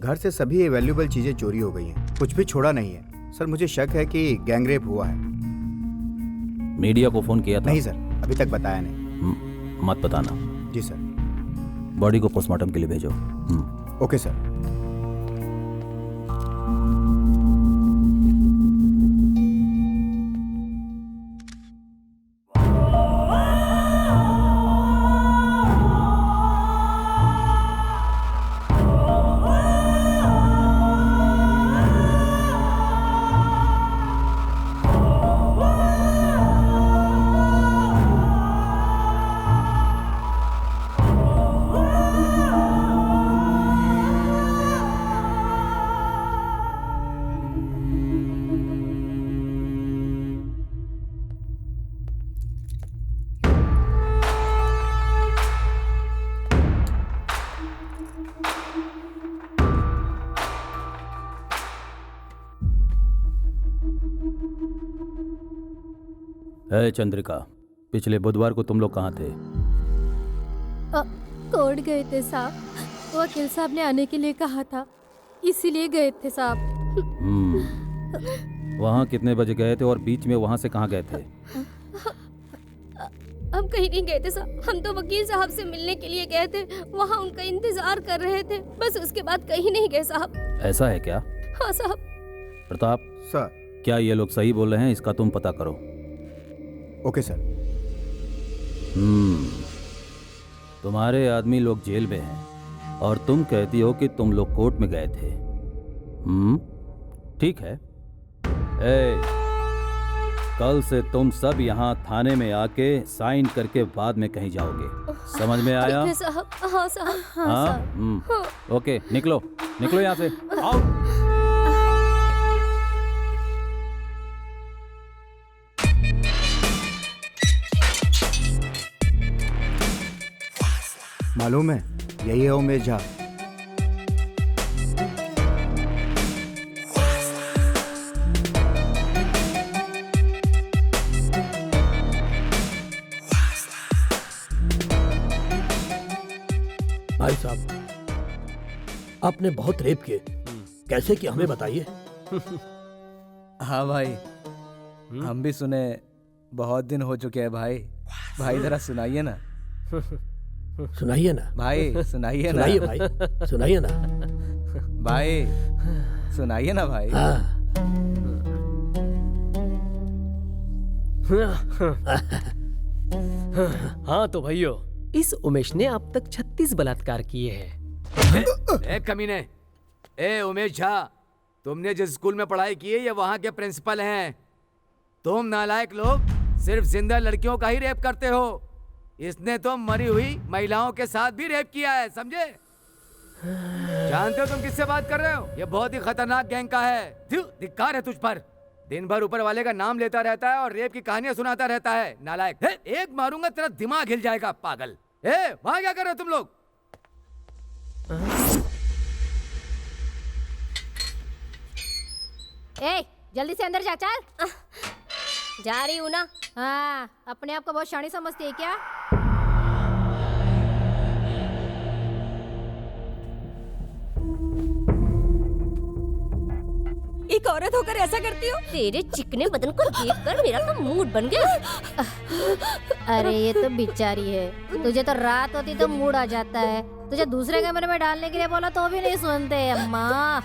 Speaker 8: घर से सभी वैल्यूएबल चीजें चोरी हो गई हैं, कुछ भी छोड़ा नहीं है। सर मुझे शक है कि गैंगरेप हुआ है।
Speaker 4: मीडिया को फोन किया था?
Speaker 8: नहीं सर, अभी तक बताया नहीं।
Speaker 4: मत बताना।
Speaker 8: जी सर।
Speaker 4: बॉडी को पोस्टमार्टम के लिए भेजो।
Speaker 8: Okay sir.
Speaker 4: है चंद्रिका, पिछले बुधवार को तुम लोग कहाँ थे?
Speaker 2: कोर्ट गए थे साहब, वकील साहब ने आने के लिए कहा था, इसीलिए गए थे साहब।
Speaker 4: वहाँ कितने बजे गए थे और बीच में वहाँ से कहाँ गए थे?
Speaker 12: हम कहीं नहीं गए थे साहब, हम तो वकील साहब से मिलने के लिए गए थे, वहाँ उनका इंतजार कर रहे थे, बस उसके बाद कहीं नहीं गए साहब।
Speaker 4: ऐसा है क्या?
Speaker 12: हाँ साहब।
Speaker 8: प्रताप सर,
Speaker 4: क्या ये लोग सही बोल रहे हैं? इसका तुम पता करो।
Speaker 8: Okay sir.
Speaker 4: तुम्हारे आदमी लोग जेल में हैं और तुम कहती हो कि तुम लोग कोर्ट में गए थे। ठीक है। कल से तुम सब यहाँ थाने में आके साइन करके बाद में कहीं जाओगे, समझ में आया?
Speaker 12: साहब। हाँ साहब।
Speaker 4: हाँ। ओके, निकलो निकलो यहाँ से, आओ।
Speaker 8: मालूम है, यही है उमेश झा।
Speaker 13: भाई साहब, आपने बहुत रेप किए, कैसे किया हमें बताइए।
Speaker 7: हाँ भाई, हम भी सुने, बहुत दिन हो चुके हैं भाई। भाई जरा सुनाइए ना।
Speaker 13: सुनाइए ना
Speaker 7: भाई, सुनाइए ना।
Speaker 13: सुनाइए भाई, सुनाइए ना
Speaker 7: भाई, सुनाइए ना भाई।
Speaker 9: हाँ तो भाइयों, इस उमेश ने अब तक 36 बलात्कार किए हैं।
Speaker 5: ए कमीने, ए उमेश झा, तुमने जिस स्कूल में पढ़ाई की है ये वहाँ के प्रिंसिपल हैं। तुम नालायक लोग सिर्फ जिंदा लड़कियों का ही रेप करते हो। इसने तो मरी हुई महिलाओं के साथ भी रेप किया है, समझे? जानते हो तुम किससे बात कर रहे हो? ये बहुत ही खतरनाक गैंग का है। धिक्कार है तुझ पर। दिन भर ऊपर वाले का नाम लेता रहता है और रेप की कहानियां सुनाता रहता है, नालायक। एक मारूंगा तेरा दिमाग हिल जाएगा, पागल। वहां क्या कर रहे हो तुम लोग?
Speaker 2: जल्दी से अंदर जा, चल।
Speaker 12: जा रही हूँ ना।
Speaker 2: हाँ, अपने आप को बहुत शानी समझती है क्या?
Speaker 1: एक औरत होकर ऐसा करती हो?
Speaker 12: तेरे चिकने बदन को देखकर मेरा तो मूड बन गया।
Speaker 2: अरे ये तो बेचारी है, तुझे तो रात होती तो मूड आ जाता है। तुझे दूसरे कमरे में डालने के लिए बोला तो भी नहीं सुनते। अम्मा,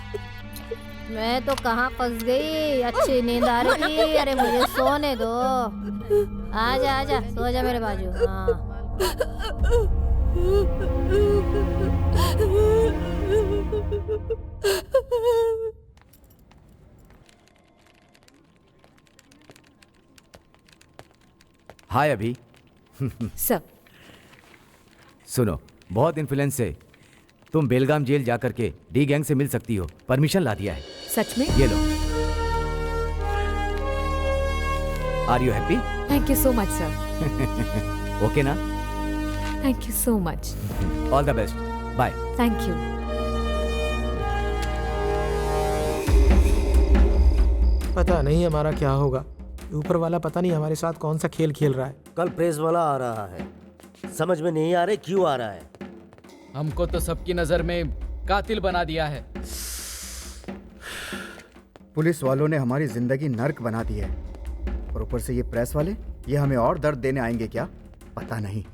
Speaker 2: मैं तो कहाँ फंस गई। अच्छी नींद आ रही थी। अरे मुझे सोने दो। आजा आजा, सो जा मेरे बाजू। हाँ।
Speaker 5: हाय अभी।
Speaker 3: सब
Speaker 5: सुनो, बहुत इन्फ्लुएंस से तुम बेलगाम जेल जाकर के डी गैंग से मिल सकती हो। परमिशन ला दिया है।
Speaker 3: सच में?
Speaker 5: ये लो। Are you happy?
Speaker 3: Thank you so much sir.
Speaker 5: Okay ना?
Speaker 3: Thank you so much.
Speaker 5: All the best. Bye.
Speaker 3: Thank you.
Speaker 11: पता नहीं हमारा क्या होगा। ऊपर वाला पता नहीं हमारे साथ कौन सा खेल खेल रहा है।
Speaker 10: कल प्रेस वाला आ रहा है, समझ में नहीं आ रहा क्यों आ रहा है।
Speaker 14: हमको तो सबकी नजर में कातिल बना दिया है।
Speaker 8: पुलिस वालों ने हमारी जिंदगी नर्क बना दी है और ऊपर से ये प्रेस वाले, ये हमें और दर्द देने आएंगे क्या, पता नहीं।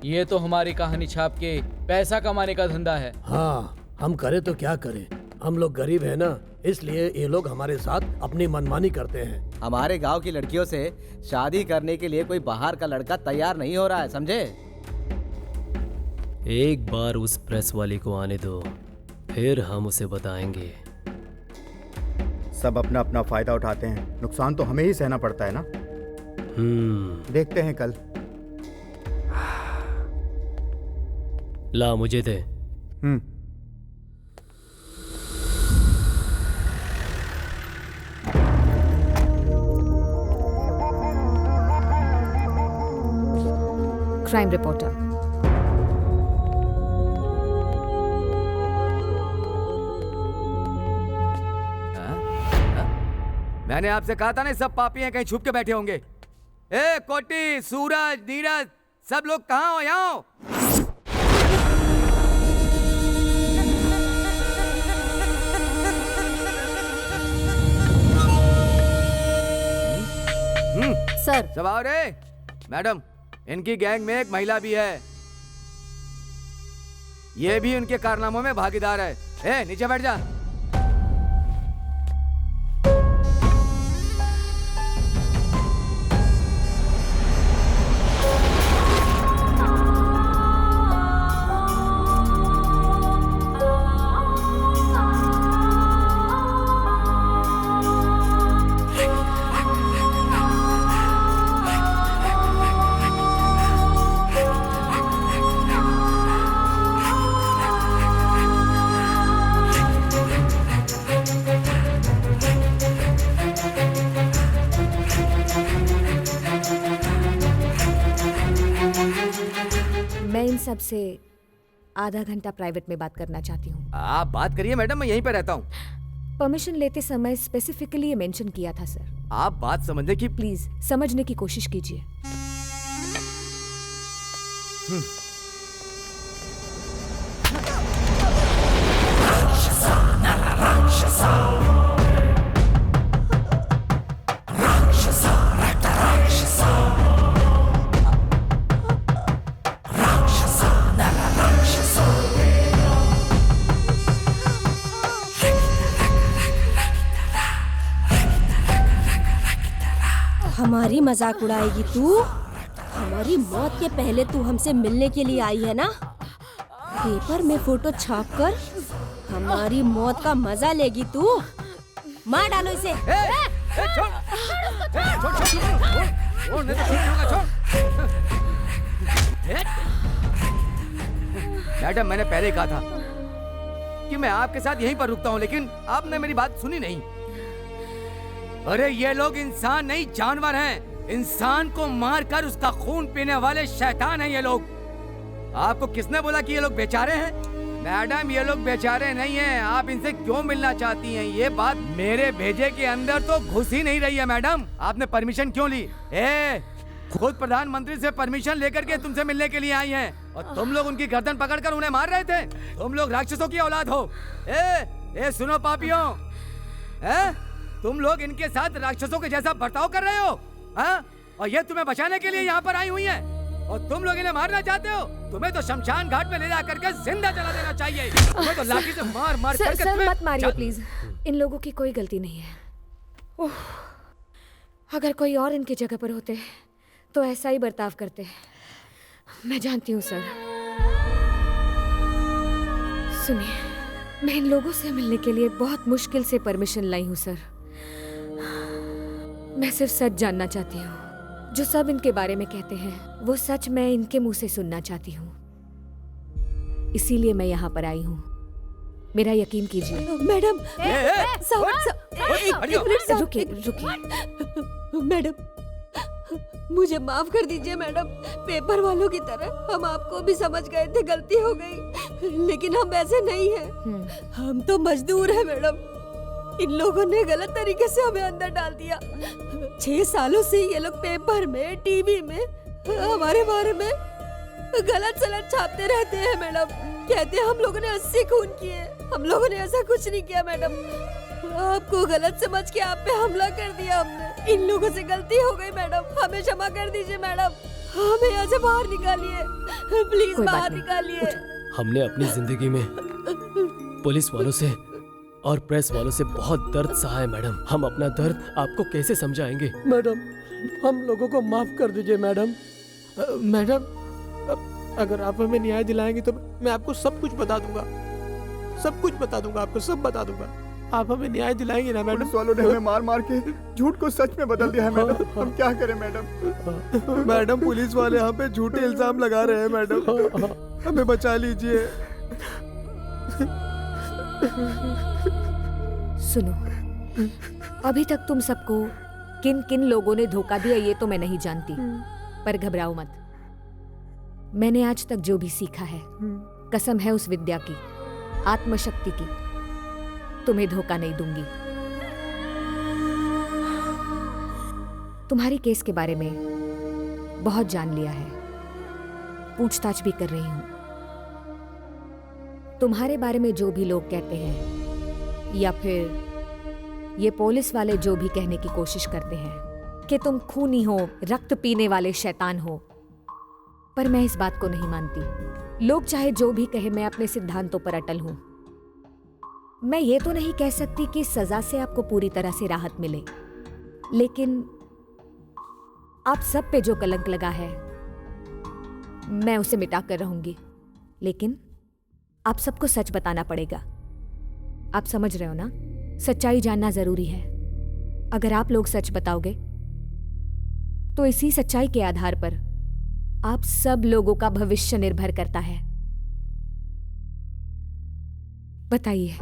Speaker 14: ये तो हमारी कहानी छाप के पैसा कमाने का धंधा है।
Speaker 13: हाँ, हम करें तो क्या करें, हम लोग गरीब है ना, इसलिए ये लोग हमारे साथ अपनी मनमानी करते हैं।
Speaker 7: हमारे गांव की लड़कियों से शादी करने के लिए कोई बाहर का लड़का तैयार नहीं हो रहा है, समझे?
Speaker 9: एक बार उस प्रेस वाले को आने दो, फिर हम उसे बताएंगे।
Speaker 8: सब अपना अपना फायदा उठाते हैं, नुकसान तो हमें ही सहना पड़ता है ना। देखते हैं कल।
Speaker 9: ला मुझे दे।
Speaker 3: Crime reporter.
Speaker 5: मैंने आपसे कहा था ना, सब पापी हैं, कहीं छुप के बैठे होंगे। ए कोटी, सूरज, नीरज, सब लोग कहाँ हो? यहाँ हो।
Speaker 2: सर।
Speaker 5: सब आओ रे। मैडम, इनकी गैंग में एक महिला भी है, ये भी उनके कारनामों में भागीदार है। ए, नीचे बैठ जा।
Speaker 3: मैं इन सब से आधा घंटा प्राइवेट में बात करना चाहती हूँ।
Speaker 5: आप बात करिए मैडम, मैं यहीं पे रहता हूँ।
Speaker 3: परमिशन लेते समय स्पेसिफिकली ये मेंशन किया था सर।
Speaker 5: आप बात समझने की
Speaker 3: प्लीज समझने की कोशिश कीजिए।
Speaker 1: हमारी मजाक उड़ाएगी तू? हमारी मौत के पहले तू हमसे मिलने के लिए आई है ना? पेपर में फोटो छापकर हमारी मौत का मजा लेगी तू? मार डालो इसे।
Speaker 5: मैडम, मैंने पहले ही कहा था कि मैं आपके साथ यहीं पर रुकता हूँ, लेकिन आपने मेरी बात सुनी नहीं। अरे ये लोग इंसान नहीं जानवर हैं। इंसान को मारकर उसका खून पीने वाले शैतान हैं ये लोग। आपको किसने बोला कि ये लोग बेचारे हैं? मैडम, ये लोग बेचारे नहीं हैं। आप इनसे क्यों मिलना चाहती हैं? ये बात मेरे भेजे के अंदर तो घुस ही नहीं रही है। मैडम, आपने परमिशन क्यों ली? खुद प्रधानमंत्री से परमिशन लेकर के तुमसे मिलने के लिए आई हैं और तुम लोग उनकी गर्दन पकड़कर उन्हें मार रहे थे। तुम लोग राक्षसों की औलाद हो। सुनो पापियों, तुम लोग इनके साथ राक्षसों के जैसा बर्ताव कर रहे हो, और ये तुम्हें बचाने के लिए यहाँ पर आई हुई हैं, और तुम लोग इन्हें मारना चाहते हो। तुम्हें तो शमशान घाट में ले जा करके जिंदा जला देना चाहिए। तुम्हें तो लाठी से मार मार करके
Speaker 3: सर मत मारिए प्लीज। इन लोगों की कोई गलती नहीं है। अगर कोई और इनकी जगह पर होते तो ऐसा ही बर्ताव करते। मैं जानती हूँ सर। सुनिए, मैं इन लोगों से मिलने के लिए बहुत मुश्किल से परमिशन लाई हूँ सर। मैं सिर्फ सच जानना चाहती हूँ। जो सब इनके बारे में कहते हैं वो सच मैं इनके मुंह से सुनना चाहती हूँ। इसीलिए मैं यहाँ पर आई हूँ। मेरा यकीन कीजिए।
Speaker 1: मैडम,
Speaker 3: रुकिए रुकिए।
Speaker 1: मैडम, मुझे माफ कर दीजिए मैडम। पेपर वालों की तरह हम आपको भी समझ गए थे गलती हो गई, लेकिन हम ऐसे नहीं हैं। हम तो मजदूर हैं मैडम। इन लोगों ने गलत तरीके से हमें अंदर डाल दिया। 6 सालों से ये लोग पेपर में, टीवी में हमारे बारे में गलत सलत छापते रहते हैं मैडम। कहते हैं हम लोगों ने 80 खून किए। हम लोगों ने ऐसा कुछ नहीं किया मैडम। आपको गलत समझ के आप पे हमला कर दिया हमने। इन लोगों से गलती हो गई मैडम, हमें क्षमा कर दीजिए मैडम। हमें यहाँ से बाहर निकालिए, प्लीज बाहर निकालिए।
Speaker 9: हमने अपनी जिंदगी में पुलिस वालों से और प्रेस वालों से बहुत दर्द सहा है मैडम। हम अपना दर्द आपको कैसे समझाएंगे?
Speaker 13: मैडम, हम लोगों को माफ कर दीजिए मैडम। मैडम, अगर आप हमें न्याय दिलाएंगे तो मैं आपको सब कुछ बता दूंगा। सब कुछ बता दूंगा, आपको सब बता दूंगा। आप हमें न्याय दिलाएंगे ना मैडम?
Speaker 8: पुलिस वालों ने हमें मार मार के झूठ को सच में बदल दिया है मैडम। हम क्या करें मैडम?
Speaker 13: मैडम, पुलिस वाले हम पे झूठे इल्जाम लगा रहे हैं मैडम। हमें बचा लीजिए।
Speaker 3: सुनो, अभी तक तुम सबको किन किन लोगों ने धोखा दिया ये तो मैं नहीं जानती, पर घबराओ मत। मैंने आज तक जो भी सीखा है, कसम है उस विद्या की, आत्मशक्ति की, तुम्हें धोखा नहीं दूंगी। तुम्हारी केस के बारे में बहुत जान लिया है, पूछताछ भी कर रही हूं। तुम्हारे बारे में जो भी लोग कहते हैं या फिर ये पुलिस वाले जो भी कहने की कोशिश करते हैं, कि तुम खूनी हो, रक्त पीने वाले शैतान हो, पर मैं इस बात को नहीं मानती। लोग चाहे जो भी कहे, मैं अपने सिद्धांतों पर अटल हूं। मैं ये तो नहीं कह सकती कि सजा से आपको पूरी तरह से राहत मिले, लेकिन आप सब पे जो कलंक लगा है मैं उसे मिटा कर रहूंगी। लेकिन आप सबको सच बताना पड़ेगा। आप समझ रहे हो ना, सच्चाई जानना जरूरी है। अगर आप लोग सच बताओगे तो इसी सच्चाई के आधार पर आप सब लोगों का भविष्य निर्भर करता है। बताइए।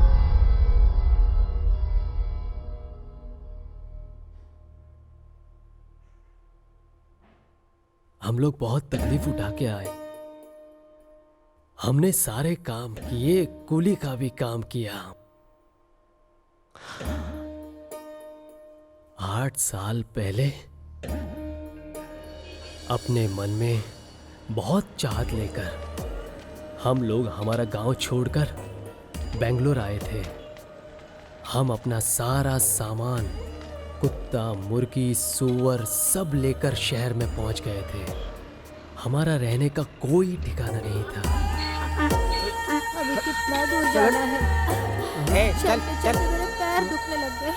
Speaker 9: हम लोग बहुत तकलीफ उठा के आए। हमने सारे काम किए, कूली का भी काम किया। 8 साल पहले अपने मन में बहुत चाहत लेकर हम लोग हमारा गांव छोड़कर बेंगलोर आए थे। हम अपना सारा सामान, कुत्ता, मुर्गी, सूअर सब लेकर शहर में पहुंच गए थे। हमारा रहने का कोई ठिकाना नहीं था।
Speaker 2: अभी कितना दूर जाना है?
Speaker 7: चल चल।
Speaker 2: मेरे पैर दुखने लग गए।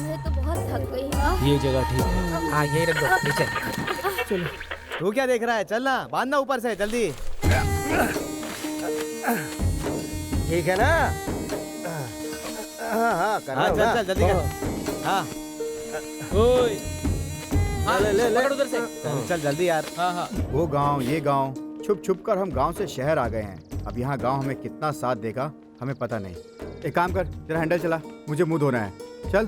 Speaker 2: मैं तो बहुत थक गई हूँ।
Speaker 9: ये जगह ठीक है।
Speaker 7: हाँ यही रख दो नीचे। चलो। तू क्या देख रहा है? चलना, बांधना ऊपर से जल्दी।
Speaker 10: ठीक है ना? हाँ हाँ कर रहा हूँ ना।
Speaker 7: चल जल्दी कर। हाँ
Speaker 14: ओए,
Speaker 10: ले ले ले।
Speaker 14: पकड़ उधर से।
Speaker 7: चल जल्दी यार।
Speaker 14: हाँ हाँ।
Speaker 8: वो गांव, ये गांव, छुप छुप कर हम गांव से शहर आ गए हैं। अब यहाँ गांव हमें कितना साथ देगा हमें पता नहीं। एक काम कर, तेरा हैंडल चला, मुझे मुंह धोना है। चल।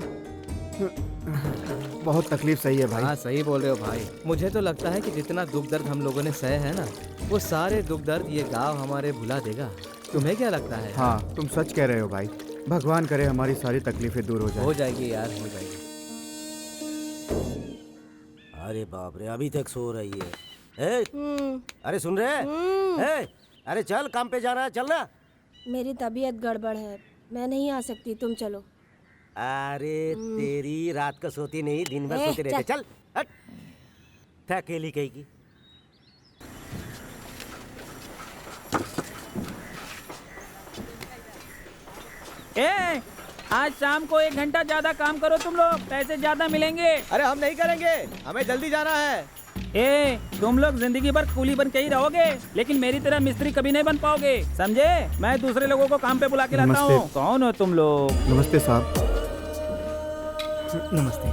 Speaker 8: बहुत तकलीफ सही है भाई।
Speaker 7: हाँ सही बोल रहे हो भाई। मुझे तो लगता है कि जितना दुख दर्द हम लोगों ने सहे है ना, वो सारे दुख दर्द ये गांव हमारे भुला देगा। तुम्हें क्या लगता है?
Speaker 8: हाँ तुम सच कह रहे हो भाई। भगवान करे हमारी सारी तकलीफें दूर हो जाए।
Speaker 7: हो जाएगी यार, हो जाएगी।
Speaker 10: अरे बाप रे, अभी तक सो रही है। ए, अरे सुन रहे? ए, अरे चल, काम पे जाना है, चलना।
Speaker 1: मेरी तबीयत गड़बड़ है, मैं नहीं आ सकती, तुम चलो।
Speaker 10: अरे तेरी रात को सोती नहीं, दिन भर सोते रहते। चल हट। अकेली कहेगी।
Speaker 14: आज शाम को 1 घंटा ज्यादा काम करो तुम लोग, पैसे ज्यादा मिलेंगे।
Speaker 7: अरे हम नहीं करेंगे, हमें जल्दी जाना है।
Speaker 14: तुम लोग जिंदगी भर कूली बन के ही रहोगे, लेकिन मेरी तरह मिस्त्री कभी नहीं बन पाओगे, समझे? मैं दूसरे लोगों को काम पे बुला के लाता हूँ। कौन हो तुम लोग?
Speaker 8: नमस्ते साहब।
Speaker 7: नमस्ते।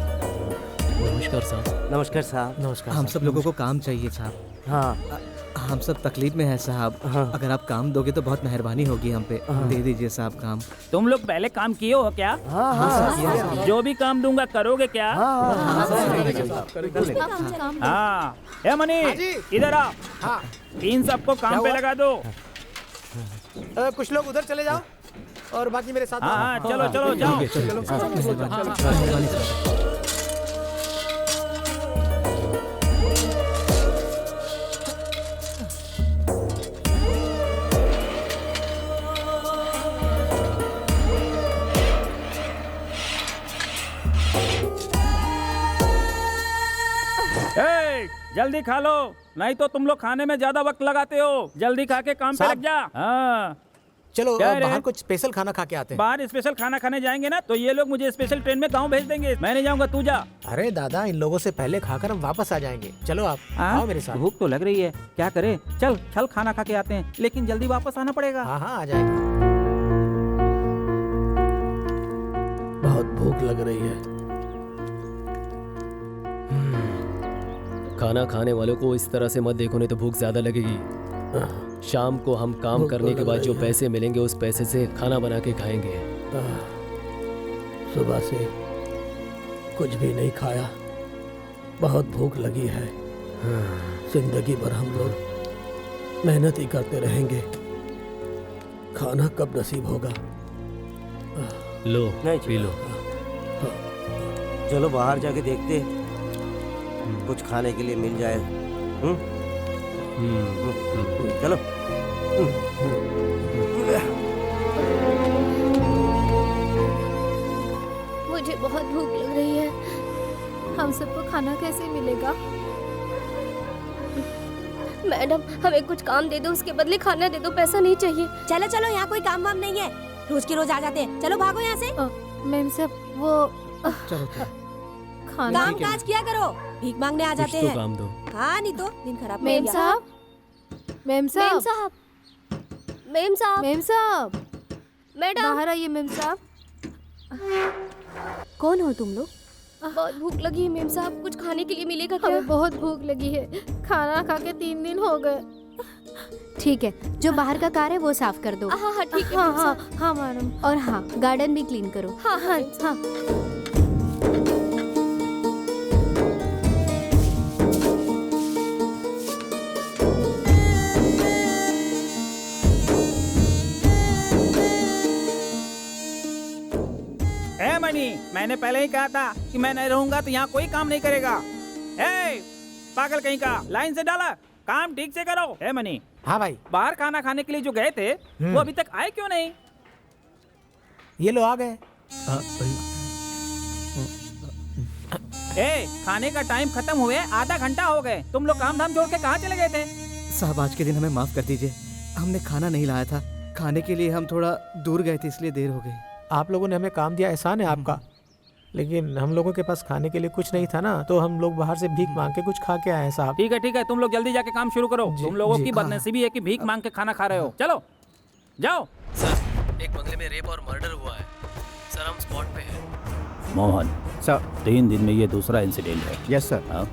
Speaker 9: नमस्कार साहब।
Speaker 10: नमस्कार साहब।
Speaker 9: नमस्कार।
Speaker 7: हम सब लोगों को काम चाहिए साहब।
Speaker 10: हाँ
Speaker 7: हम सब तकलीफ में हैं साहब।
Speaker 10: हाँ।
Speaker 7: अगर आप काम दोगे तो बहुत मेहरबानी होगी हम पे। दे दीजिए साहब काम।
Speaker 14: तुम लोग पहले काम किए हो क्या?
Speaker 10: हाँ।
Speaker 14: जो भी काम दूंगा करोगे क्या? हाँ। ए मनी, इधर आ। इन सबको काम पे लगा दो।
Speaker 13: कुछ लोग उधर चले जाओ और बाकी मेरे साथ।
Speaker 14: हाँ चलो चलो जाओ। जल्दी खा लो, नहीं तो तुम लोग खाने में ज्यादा वक्त लगाते हो। जल्दी खा के काम पे लग जा। हाँ
Speaker 13: चलो
Speaker 14: क्या रे?
Speaker 13: बाहर कुछ स्पेशल खाना खा के आते हैं।
Speaker 14: बाहर स्पेशल खाना खाने जाएंगे ना तो ये लोग मुझे स्पेशल ट्रेन में गांव भेज देंगे। मैं नहीं जाऊंगा, तू जा।
Speaker 13: अरे दादा, इन लोगों से पहले खाकर हम वापस आ जाएंगे। चलो आप आओ मेरे साथ।
Speaker 14: भूख तो लग रही है, क्या करे? चल चल खाना खा के आते हैं, लेकिन जल्दी वापस आना पड़ेगा।
Speaker 13: हाँ हाँ आ जाएगा। बहुत भूख लग रही है।
Speaker 9: खाना खाने वालों को इस तरह से मत देखो, नहीं तो भूख ज्यादा लगेगी। शाम को हम काम करने के बाद जो पैसे मिलेंगे उस पैसे से खाना बना के खाएंगे।
Speaker 13: सुबह से कुछ भी नहीं खाया, बहुत भूख लगी है। जिंदगी भर हम लोग मेहनत ही करते रहेंगे, खाना कब नसीब होगा?
Speaker 9: लो
Speaker 10: नहीं
Speaker 9: पी लो।
Speaker 10: चलो बाहर जाके देखते, कुछ खाने के लिए मिल जाए। चलो।
Speaker 2: मुझे बहुत भूख लग रही है, हम सबको खाना कैसे मिलेगा?
Speaker 12: मैडम हमें कुछ काम दे दो, उसके बदले खाना दे दो, पैसा नहीं चाहिए।
Speaker 1: चलो चलो, यहाँ कोई काम वाम नहीं है, रोज के रोज आ जाते हैं। चलो भागो यहाँ से।
Speaker 2: मैम साहब वो
Speaker 7: चलो
Speaker 2: खाना
Speaker 1: काम काज किया करो, भीख मांगने आ जाते हैं।
Speaker 9: काम दो।
Speaker 1: हाँ नहीं तो दिन खराब
Speaker 2: मैम साहब, मैम साहब,
Speaker 12: मैम साहब, मैम साहब,
Speaker 2: मैम साहब,
Speaker 12: मैडम
Speaker 2: बाहर आइए मैम साहब।
Speaker 1: कौन हो तुम लोग?
Speaker 12: बहुत भूख लगी है मैम साहब, कुछ खाने के लिए मिलेगा क्या?
Speaker 2: हमें बहुत भूख लगी है, खाना खा के 3 दिन हो गए। ठीक है, जो बाहर का कार है वो साफ कर दो।
Speaker 12: हाँ हाँ ठीक है।
Speaker 2: हाँ हाँ हाँ मैडम, और हाँ गार्डन भी क्लीन करो।
Speaker 12: हाँ हाँ
Speaker 2: हाँ।
Speaker 14: मैंने पहले ही कहा था कि मैं नहीं रहूंगा तो यहाँ कोई काम नहीं करेगा। ए, पागल कहीं का, लाइन से डाला, काम ठीक से करो। A money.
Speaker 11: हाँ भाई।
Speaker 14: बाहर खाना खाने के लिए जो गए थे वो अभी तक आए क्यों नहीं?
Speaker 11: ये लो आ गए।
Speaker 14: ए, खाने का टाइम खत्म हुए आधा घंटा हो गए, तुम लोग काम धाम छोड़ के कहाँ चले गए थे?
Speaker 7: साहब आज के दिन हमें माफ कर दीजिए, हमने खाना नहीं लाया था, खाने के लिए हम थोड़ा दूर गए थे इसलिए देर हो गई।
Speaker 11: आप लोगों ने हमें काम दिया, एहसान है आपका, लेकिन हम लोगों के पास खाने के लिए कुछ नहीं था ना, तो हम लोग बाहर से भीख मांग के कुछ खा के आए हैं साहब।
Speaker 14: ठीक है, तुम लोग जल्दी जाके काम शुरू करो। तुम लोगों की बदनसीबी है कि भीख मांग के खाना खा रहे हो। चलो जाओ।
Speaker 9: सर एक बंगले में रेप और मर्डर हुआ है सर, हम स्पॉट पे हैं।
Speaker 4: मोहन
Speaker 8: सर
Speaker 4: 3 दिन में ये दूसरा इंसिडेंट है।
Speaker 8: Yes sir.
Speaker 4: हाँ?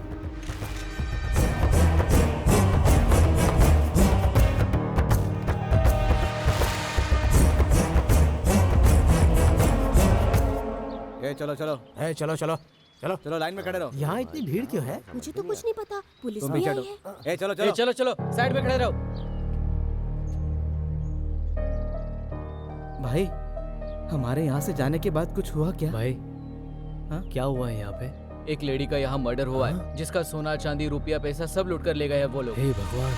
Speaker 7: चलो चलो
Speaker 11: चलो चलो चलो
Speaker 7: चलो, लाइन में खड़े रहो।
Speaker 11: यहाँ इतनी भीड़ क्यों है?
Speaker 1: मुझे तो कुछ नहीं पता, पुलिस
Speaker 7: तुम
Speaker 1: भी
Speaker 7: भी
Speaker 1: आई
Speaker 7: चलो।
Speaker 1: है।
Speaker 7: चलो चलो
Speaker 9: चलो चलो साइड में खड़े रहो।
Speaker 7: भाई हमारे यहाँ से जाने के बाद कुछ हुआ क्या?
Speaker 9: भाई
Speaker 7: हाँ?
Speaker 9: क्या हुआ है यहाँ पे?
Speaker 15: एक लेडी का यहाँ मर्डर हुआ है, जिसका सोना चांदी रुपया पैसा सब लूट कर ले गए हैं वो लोग।
Speaker 9: हे भगवान।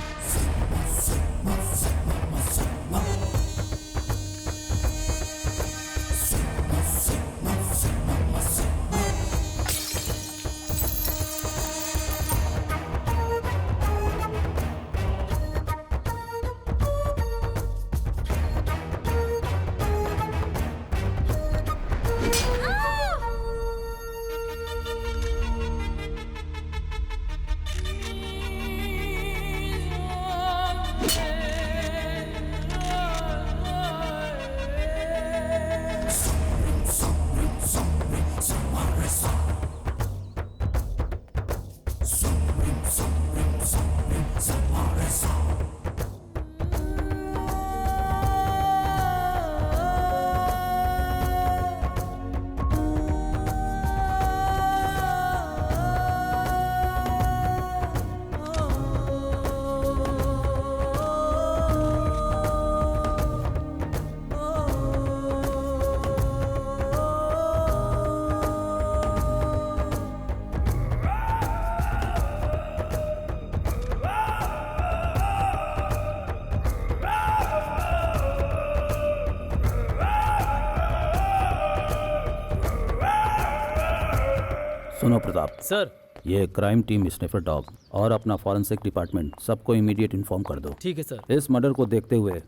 Speaker 4: सुनो प्रताप
Speaker 9: सर,
Speaker 4: ये क्राइम टीम, स्निफर डॉग और अपना फॉरेंसिक डिपार्टमेंट सबको इमीडिएट इन्फॉर्म कर दो।
Speaker 9: ठीक है सर।
Speaker 4: इस मर्डर को देखते हुए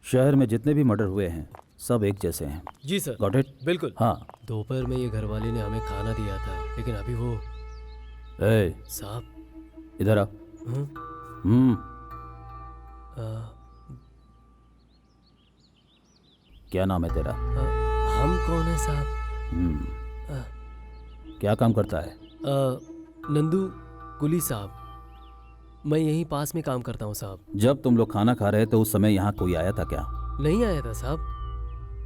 Speaker 4: शहर में जितने भी मर्डर हुए हैं सब एक जैसे हैं।
Speaker 9: जी सर।
Speaker 4: Got it?
Speaker 9: बिल्कुल।
Speaker 4: हाँ।
Speaker 9: दोपहर में ये घरवाले ने हमें खाना दिया था, लेकिन अभी वो साहब
Speaker 4: इधर आ। क्या नाम है तेरा?
Speaker 9: हम कौन है साहब?
Speaker 4: क्या काम करता है?
Speaker 9: नंदू कुली साहब, मैं यहीं पास में काम करता हूँ साहब।
Speaker 4: जब तुम लोग खाना खा रहे थे उस समय यहाँ कोई आया था क्या?
Speaker 9: नहीं आया था साहब,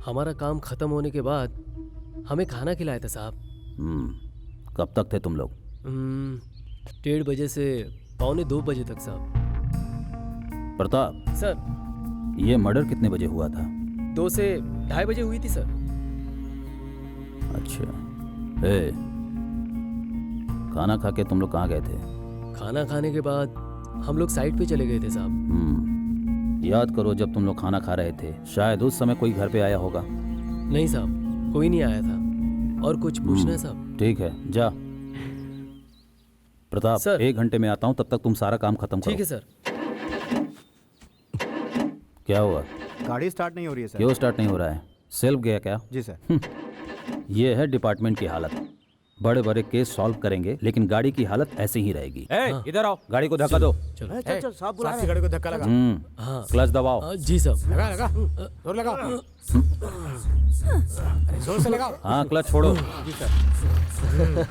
Speaker 9: हमारा काम खत्म होने के बाद हमें खाना खिलाया था साहब।
Speaker 4: कब तक थे तुम लोग?
Speaker 9: 1:30 बजे से 1:45 बजे तक साहब।
Speaker 4: प्रताप
Speaker 9: सर,
Speaker 4: ये मर्डर कितने बजे हुआ था?
Speaker 9: 2 से 2:30 बजे हुई थी सर।
Speaker 4: अच्छा। खाना खा के तुम लोग कहाँ गए थे?
Speaker 9: खाना खाने के बाद हम लोग साइड पे चले गए थे साहब।
Speaker 4: याद करो, जब तुम लोग खाना खा रहे थे शायद उस समय कोई घर पे आया होगा।
Speaker 9: नहीं साहब, कोई नहीं आया था। और कुछ पूछना है साहब?
Speaker 4: ठीक है, जा। प्रताप
Speaker 9: सर।
Speaker 4: 1 घंटे में आता हूँ, तब तक तुम सारा काम खत्म करो।
Speaker 9: ठीक है सर।
Speaker 4: क्या हुआ?
Speaker 8: गाड़ी स्टार्ट नहीं हो रही है सर।
Speaker 4: क्यों स्टार्ट नहीं हो रहा है? सेल्फ गया क्या?
Speaker 8: जी सर।
Speaker 4: ये है डिपार्टमेंट की हालत। बड़े बड़े केस सॉल्व करेंगे लेकिन गाड़ी की हालत ऐसे ही रहेगी। इधर आओ, गाड़ी को धक्का दो।
Speaker 9: चलो
Speaker 10: चल चल साहब बुला
Speaker 11: साथ
Speaker 10: रहे
Speaker 11: की गाड़ी को धक्का लगा।
Speaker 4: क्लच दबाओ।
Speaker 9: जी साहब।
Speaker 11: लगा लगा जोर लगा। अरे जोर से लगाओ।
Speaker 4: हाँ क्लच छोड़ो।
Speaker 11: जी सर।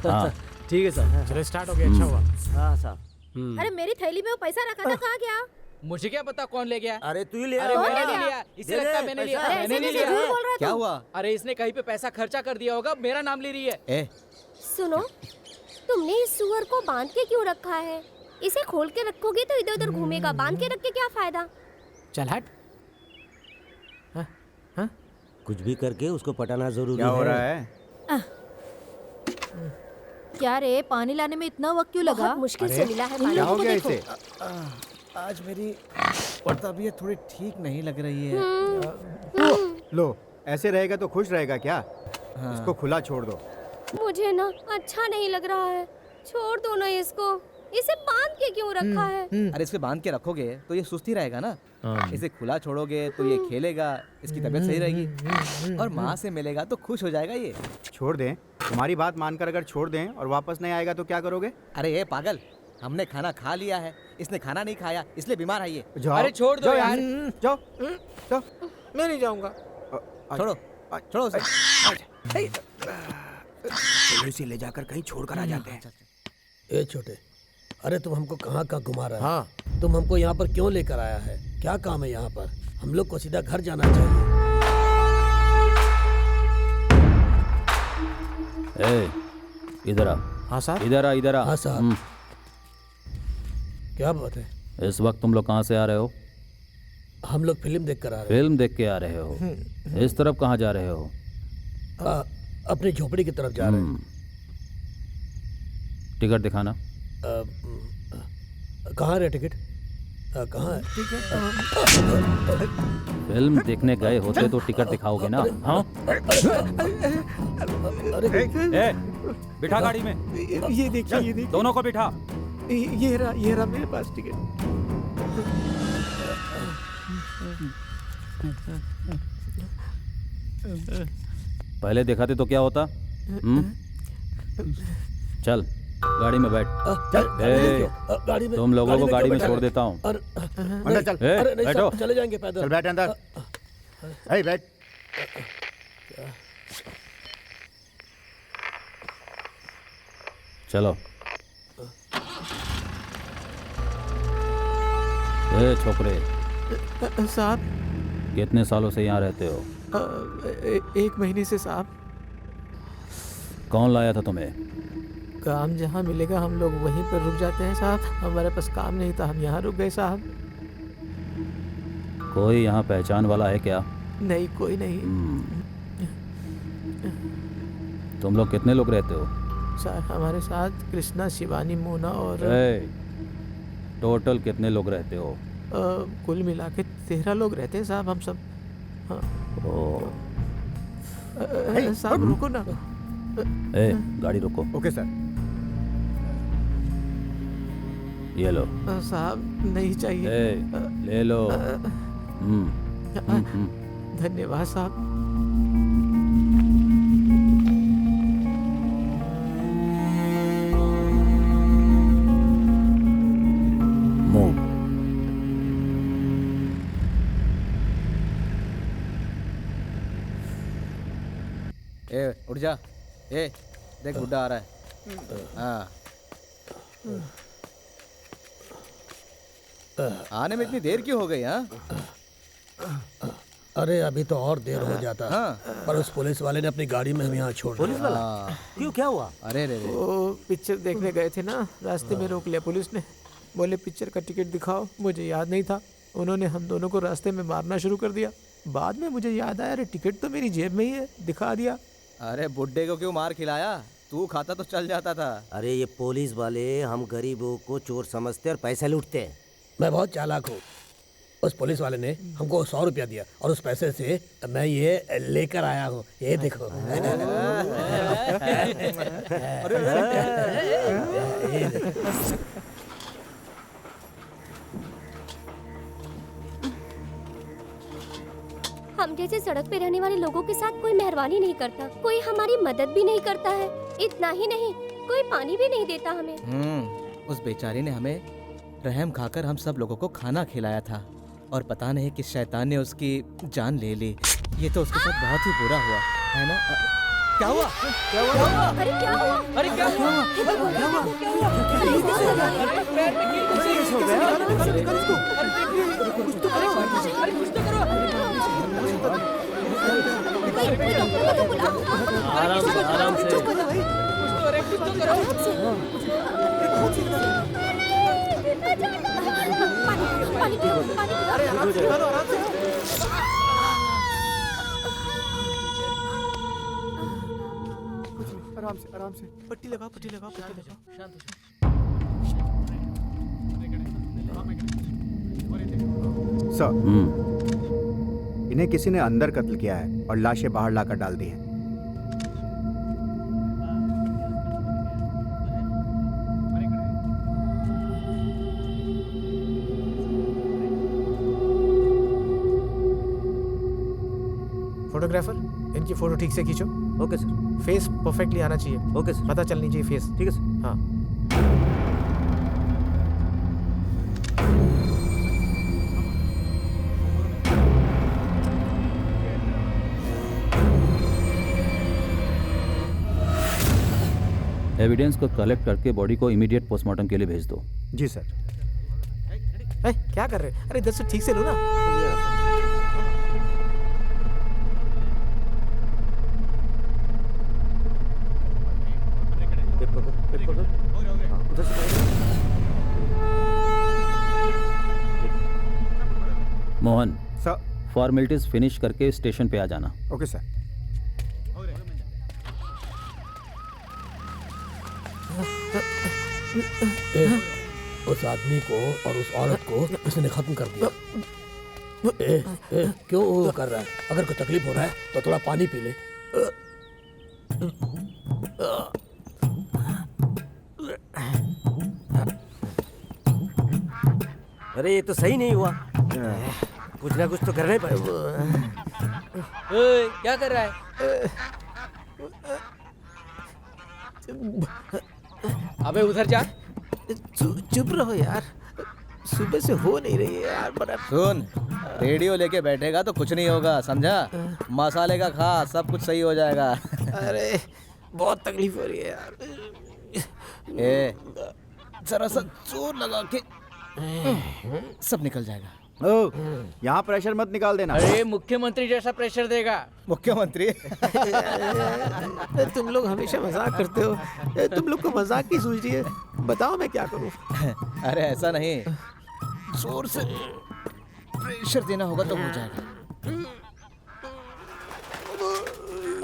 Speaker 4: हाँ
Speaker 9: ठीक है साहब।
Speaker 11: चलो स्टार्ट हो गया, अच्छा हुआ।
Speaker 10: हाँ साहब।
Speaker 2: अरे मेरी थैली में वो पैसा रखा था, कहाँ गया?
Speaker 15: मुझे क्या पता कौन ले गया?
Speaker 10: अरे तू ही ले
Speaker 15: अरे
Speaker 10: आया।
Speaker 15: मैंने नहीं लिया, इसे लगता है मैंने लिया।
Speaker 2: अरे
Speaker 15: मैंने
Speaker 2: ऐसे
Speaker 15: नहीं
Speaker 2: कैसे
Speaker 15: लिया।
Speaker 2: झूठ बोल रहा है
Speaker 7: क्या
Speaker 2: तू?
Speaker 7: हुआ?
Speaker 15: अरे इसने कहीं पे पैसा खर्चा कर दिया होगा, मेरा नाम ले रही है।
Speaker 7: ए
Speaker 12: सुनो, तुमने इस सुअर को बांध के क्यों रखा है? इसे खोल के रखोगे तो इधर उधर घूमेगा, बांध के रख के क्या फायदा?
Speaker 11: चल हट।
Speaker 10: कुछ भी करके उसको पटाना जरूरी
Speaker 8: क्या
Speaker 10: है।
Speaker 8: हो रहा है?
Speaker 2: क्या रे, पानी लाने में इतना वक्त क्यों लगा?
Speaker 12: बहुत मुश्किल से मिला है पानी।
Speaker 8: क्या हो गया
Speaker 12: देखो।
Speaker 8: इसे?
Speaker 7: आज मेरी तबीयत थोड़ी ठीक नहीं लग रही है।
Speaker 8: लो, ऐसे रहेगा तो खुश रहेगा क्या? इसको खुला छोड़ दो।
Speaker 12: मुझे ना अच्छा नहीं लग रहा है, छोड़ दो ना इसको। इसे बांध के क्यों रखा है?
Speaker 7: अरे इसे बांध के रखोगे तो ये सुस्ती रहेगा ना। इसे खुला छोड़ोगे तो ये खेलेगा, इसकी तबीयत सही रहेगी और माँ से मिलेगा तो खुश हो जाएगा ये।
Speaker 8: छोड़ दें? तुम्हारी बात मानकर अगर छोड़ दें और वापस नहीं आएगा तो क्या करोगे?
Speaker 7: अरे ये पागल, हमने खाना खा लिया है, इसने खाना नहीं खाया इसलिए बीमार है ये।
Speaker 8: जाओ।
Speaker 15: अरे छोड़ दो
Speaker 8: जाओ
Speaker 15: यार।
Speaker 8: जाओ जाओ।
Speaker 11: मैं नहीं जाऊंगा।
Speaker 7: छोड़ो छोड़ो उसे।
Speaker 6: चलो इसे ले जाकर कहीं छोड़ कर आ जाते हैं।
Speaker 16: ए छोटे, अरे तुम हमको कहाँ कहाँ घुमा रहा है? हाँ, तुम हमको यहाँ पर क्यों लेकर आया है? क्या काम है यहाँ पर? हम लोग को सीधा घर जाना चाहिए।
Speaker 4: ए, इधर आ।
Speaker 11: हाँ साहब।
Speaker 4: इधर आ, इधर आ।
Speaker 16: हाँ साहब। क्या बात है?
Speaker 4: इस वक्त तुम लोग कहाँ से आ रहे हो?
Speaker 16: हम लोग फिल्म देख कर आ रहे
Speaker 4: फिल्म देख के आ रहे हो? इस तरफ कहाँ जा रहे हो?
Speaker 16: हैं। अपनी झोपड़ी की तरफ जा रहे हैं।
Speaker 4: टिकट दिखाना।
Speaker 16: कहाँ है टिकट? कहाँ है?
Speaker 4: फिल्म देखने गए होते तो टिकट दिखाओगे ना? हाँ? ए, बिठा गाड़ी में।
Speaker 11: ये देखिए, ये देखिए।
Speaker 4: दोनों को बिठा।
Speaker 11: ये रहा मेरे पास टिकट।
Speaker 4: पहले दिखाते तो क्या होता? चल गाड़ी में बैठ।
Speaker 16: गाड़ी में?
Speaker 4: तुम लोगों को गाड़ी में
Speaker 16: क्यों
Speaker 4: छोड़
Speaker 16: बैठा
Speaker 4: देता हूँ।
Speaker 8: अंदर चल।
Speaker 16: अरे नहीं
Speaker 4: बैठो।
Speaker 16: साहब, चले जाएंगे पैदल।
Speaker 8: चल बैठ अंदर। ए बैठ।
Speaker 4: चलो। ए छोकरे,
Speaker 11: साहब।
Speaker 4: कितने सालों से यहाँ रहते हो?
Speaker 11: 1 महीने से साहब।
Speaker 4: कौन लाया था तुम्हें?
Speaker 11: काम जहाँ मिलेगा हम लोग वहीं पर रुक जाते हैं साहब। हमारे पास काम नहीं था, हम यहाँ रुक गए साहब।
Speaker 4: कोई यहाँ पहचान वाला है क्या?
Speaker 11: नहीं, कोई नहीं।
Speaker 4: तुम लोग कितने लोग रहते हो?
Speaker 11: सर हमारे साथ कृष्णा, शिवानी, मोना और
Speaker 4: टोटल कितने लोग रहते हो?
Speaker 11: कुल मिला के 13 लोग रहते हैं साहब हम सब। हाँ। साहब रुको ना।
Speaker 4: गाड़ी रोको।
Speaker 8: Okay sir.
Speaker 4: ये लो।
Speaker 11: साहब नहीं चाहिए।
Speaker 4: ले लो।
Speaker 11: धन्यवाद साहब।
Speaker 7: उठ जा। देख बुड्ढा आ रहा है। हाँ। आने में इतनी देर क्यों हो गई? हाँ?
Speaker 16: अरे अभी तो और देर हो जाता।
Speaker 7: हाँ।
Speaker 16: पर उस पुलिस वाले ने अपनी गाड़ी में हमें यहाँ छोड़ दिया।
Speaker 10: पुलिस वाला? क्यों, क्या हुआ?
Speaker 7: अरे रे
Speaker 11: वो पिक्चर देखने गए थे ना, रास्ते में रोक लिया पुलिस ने। बोले पिक्चर का टिकट दिखाओ, मुझे याद नहीं था। उन्होंने हम दोनों को रास्ते में मारना शुरू कर दिया। बाद में मुझे याद आया, अरे टिकट तो मेरी जेब में ही है, दिखा दिया।
Speaker 7: अरे बुड्ढे को क्यों मार खिलाया? तू खाता तो चल जाता था।
Speaker 10: अरे ये पुलिस वाले हम गरीबों को चोर समझते और पैसे लूटते हैं।
Speaker 16: मैं बहुत चालाक हूँ। उस पुलिस वाले ने हमको 100 रुपया दिया और उस पैसे से मैं ये लेकर आया हूँ। ये देखो। ये देखो।
Speaker 12: हम जैसे सड़क पे रहने वाले लोगों के साथ कोई मेहरबानी नहीं करता, कोई हमारी मदद भी नहीं करता है। इतना ही नहीं, कोई पानी भी नहीं देता हमें।
Speaker 7: उस बेचारी ने हमें रहम खाकर हम सब लोगों को खाना खिलाया था और पता नहीं किस शैतान ने उसकी जान ले ली। ये तो उसके साथ बहुत ही बुरा हुआ है ना। क्या हुआ? क्या हुआ?
Speaker 12: अरे क्या हुआ?
Speaker 7: अरे क्या हुआ?
Speaker 9: आराम से, आराम से।
Speaker 12: पानी पियो, पानी पियो।
Speaker 13: आराम से पट्टी लगाओ, पट्टी लगाओ, पट्टी लगाओ।
Speaker 9: शांत
Speaker 8: सर, इन्हें किसी ने अंदर कत्ल किया है और लाशें बाहर लाकर डाल दी हैं।
Speaker 13: फोटोग्राफर, इनकी फोटो ठीक से खींचो।
Speaker 7: Okay sir.
Speaker 13: फेस परफेक्टली आना चाहिए।
Speaker 7: Okay sir.
Speaker 13: पता चलनी चाहिए फेस।
Speaker 7: ठीक है सर।
Speaker 13: हाँ।
Speaker 4: एविडेंस को कलेक्ट करके बॉडी को इमीडिएट पोस्टमार्टम के लिए भेज दो।
Speaker 8: जी सर।
Speaker 13: क्या कर रहे हैं? अरे इधर से ठीक से लो ना।
Speaker 4: मोहन
Speaker 8: सर,
Speaker 4: फॉर्मेलिटीज फिनिश करके स्टेशन पे आ जाना।
Speaker 8: Okay sir.
Speaker 16: उस आदमी को और उस औरत को इसने खत्म कर दिया। क्यों वो कर रहा है? अगर कोई तकलीफ हो रहा है तो थोड़ा पानी पी ले।
Speaker 10: अरे ये तो सही नहीं हुआ, कुछ ना कुछ तो करना ही पड़ेगा।
Speaker 15: क्या कर रहा है? अबे उधर जा।
Speaker 13: चुप रहो यार, सुबह से हो नहीं रही है यार। बड़ा
Speaker 7: सुन, रेडियो लेके बैठेगा तो कुछ नहीं होगा, समझा? मसाले का खा, सब कुछ सही हो जाएगा।
Speaker 13: अरे बहुत तकलीफ हो रही है यार।
Speaker 7: ए, जरा सा जोर लगा के सब निकल जाएगा।
Speaker 8: ओ, यहाँ प्रेशर मत निकाल देना।
Speaker 15: अरे मुख्यमंत्री जैसा प्रेशर देगा।
Speaker 7: मुख्यमंत्री?
Speaker 13: तुम लोग हमेशा मजाक करते हो। तुम लोग को मजाक की सूझ रही है। बताओ मैं क्या करूं?
Speaker 7: अरे ऐसा नहीं, जोर से प्रेशर देना होगा तो हो जाएगा।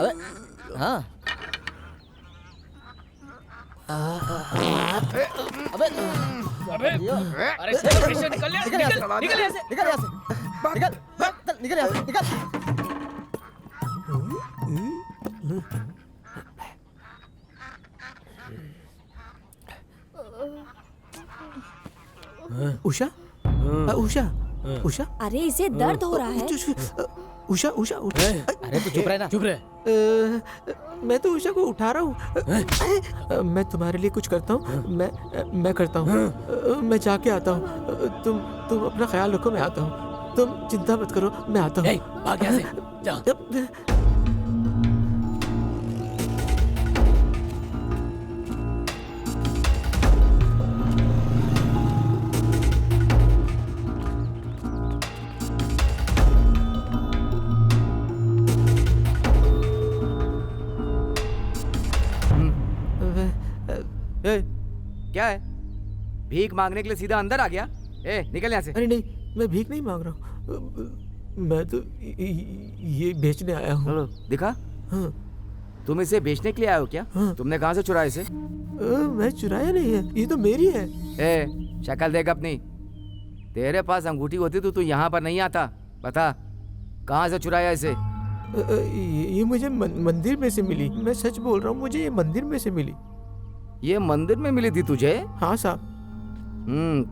Speaker 7: अबे हाँ। अबे
Speaker 15: अरे प्रेशर निकल यहाँ से।
Speaker 13: उषा, उषा, उषा।
Speaker 1: अरे इसे दर्द हो रहा है।
Speaker 13: उषा, उषा,
Speaker 7: अरे तू चुप रहे ना।
Speaker 15: चुप रहे।
Speaker 13: मैं तो उषा को उठा रहा हूँ। मैं तुम्हारे लिए कुछ करता हूँ। मैं करता हूँ। मैं जाके आता हूँ। तुम अपना ख्याल रखो, मैं आता हूँ। तुम चिंता मत करो, मैं आता हूँ।
Speaker 15: भाग यहाँ से, जा।
Speaker 6: क्या है? भीख मांगने के लिए सीधा अंदर आ गया? निकल यहाँ से।
Speaker 13: अरे नहीं, मैं भीख नहीं मांग रहा हूँ। मैं तो ये बेचने आया हूँ।
Speaker 6: दिखा?
Speaker 13: हाँ।
Speaker 6: तुम इसे बेचने के लिए आए हो क्या?
Speaker 13: हाँ।
Speaker 6: तुमने कहाँ से चुराया इसे?
Speaker 13: मैं चुराया नहीं है, ये तो मेरी है।
Speaker 6: शक्ल देख अपनी। तेरे पास अंगूठी होती तो तू यहाँ पर नहीं आता। बता कहाँ से चुराया इसे?
Speaker 13: ये मुझे मंदिर में से मिली। मैं सच बोल रहा हूँ, मुझे ये मंदिर में से मिली।
Speaker 6: ये मंदिर में मिली थी तुझे?
Speaker 13: हाँ साहब।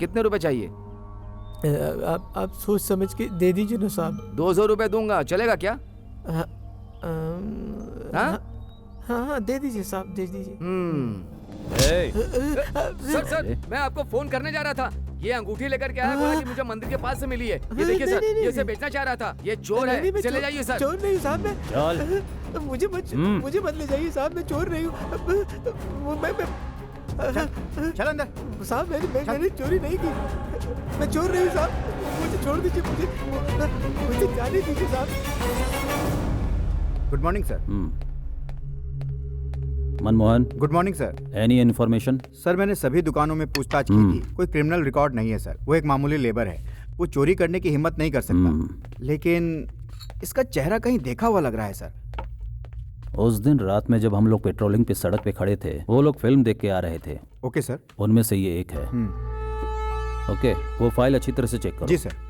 Speaker 6: कितने रुपए चाहिए?
Speaker 13: आप सोच समझ के दे दीजिए ना साहब।
Speaker 6: 200 रुपए दूंगा, चलेगा क्या?
Speaker 13: हाँ दे दीजिए साहब, दे दीजिए।
Speaker 6: सर मैं आपको फोन करने जा रहा था। ये अंगूठी लेकर के आया, बोला कि मुझे मंदिर के पास से मिली है। ये देखिए सर, ये इसे बेचना चाह रहा था। ये चोर है, इसे ले जाइए सर।
Speaker 13: चोर नहीं साहब, मैं
Speaker 4: चल।
Speaker 13: मुझे मत ले जाइए साहब, मैं चोर नहीं हूँ।
Speaker 8: चल अंदर
Speaker 13: साहब, मैंने चोरी नहीं की। मैं चोर नहीं साहब, मुझे छोड़ दीजिए, मुझे जाने दीजिए साहब।
Speaker 8: Good morning sir.
Speaker 4: Manmohan,
Speaker 8: good morning sir.
Speaker 4: Any information?
Speaker 8: Sir मैंने सभी दुकानों में पूछताछ की थी, कोई क्रिमिनल रिकॉर्ड नहीं है सर। वो एक मामूली लेबर है, वो चोरी करने की हिम्मत नहीं कर सकता। लेकिन इसका चेहरा कहीं देखा हुआ लग रहा है सर।
Speaker 4: उस दिन रात में जब हम लोग पेट्रोलिंग पे सड़क पे खड़े थे, वो लोग फिल्म देख के आ रहे थे।
Speaker 8: Okay sir.
Speaker 4: उनमें से ये एक है। ओके, वो फाइल अच्छी तरह से चेक करो।
Speaker 8: जी sir.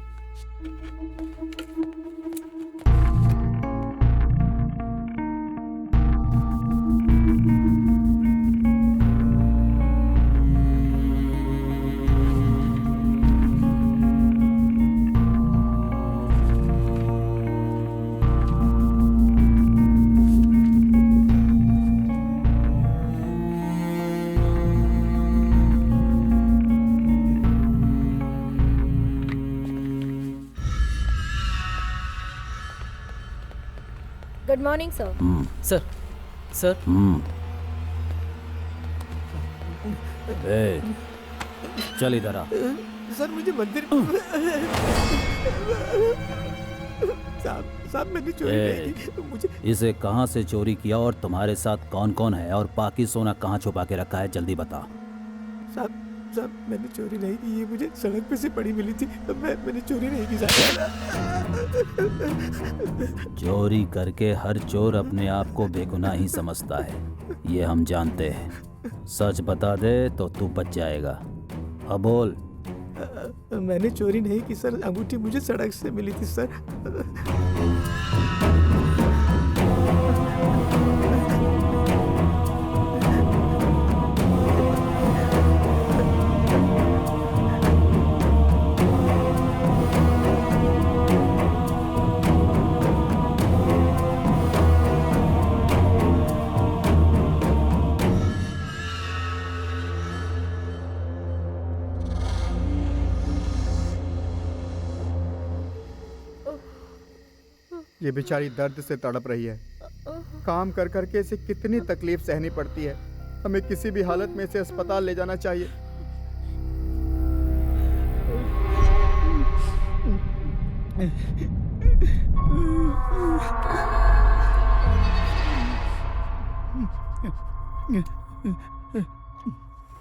Speaker 12: Good morning sir.
Speaker 9: Sir
Speaker 4: चल इधर आ।
Speaker 13: सर मुझे मंदिर साहब मैंने चोरी नहीं की। मुझे
Speaker 4: इसे कहाँ से चोरी किया और तुम्हारे साथ कौन कौन है, और बाकी सोना कहाँ छुपा के रखा है, जल्दी बता।
Speaker 13: साहब मैंने चोरी नहीं की, ये मुझे सड़क पे से पड़ी मिली थी। मैंने चोरी नहीं की साहब।
Speaker 4: चोरी करके हर चोर अपने आप को बेगुनाह ही समझता है, ये हम जानते हैं। सच बता दे तो तू बच जाएगा। अब बोल।
Speaker 13: मैंने चोरी नहीं की सर, अंगूठी मुझे सड़क से मिली थी सर।
Speaker 8: ये बेचारी दर्द से तड़प रही है। काम कर करके इसे कितनी तकलीफ सहनी पड़ती है। हमें किसी भी हालत में इसे अस्पताल ले जाना चाहिए।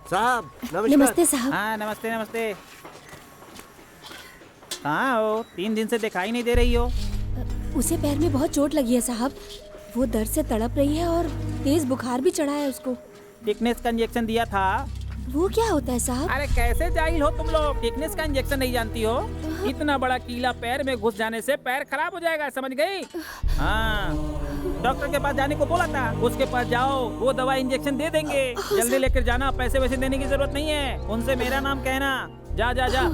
Speaker 10: साहब
Speaker 1: नमस्ते साहब।
Speaker 14: हाँ नमस्ते नमस्ते। कहाँ हो? 3 दिन से दिखाई नहीं दे रही हो।
Speaker 1: उसे पैर में बहुत चोट लगी है साहब, वो दर्द से तड़प रही है और तेज बुखार भी चढ़ा है उसको।
Speaker 14: टिकनेस का इंजेक्शन दिया था।
Speaker 1: वो क्या होता है साहब?
Speaker 14: अरे कैसे जाहिल हो तुम लोग, टिकनेस का इंजेक्शन नहीं जानती हो? इतना बड़ा कीला पैर में घुस जाने से पैर खराब हो जाएगा, समझ गई? हाँ, डॉक्टर के पास जाने को बोला था, उसके पास जाओ, वो दवा इंजेक्शन दे देंगे। जल्दी लेकर जाना, पैसे वैसे देने की जरूरत नहीं है। उनसे मेरा नाम कहना। जा जा जा।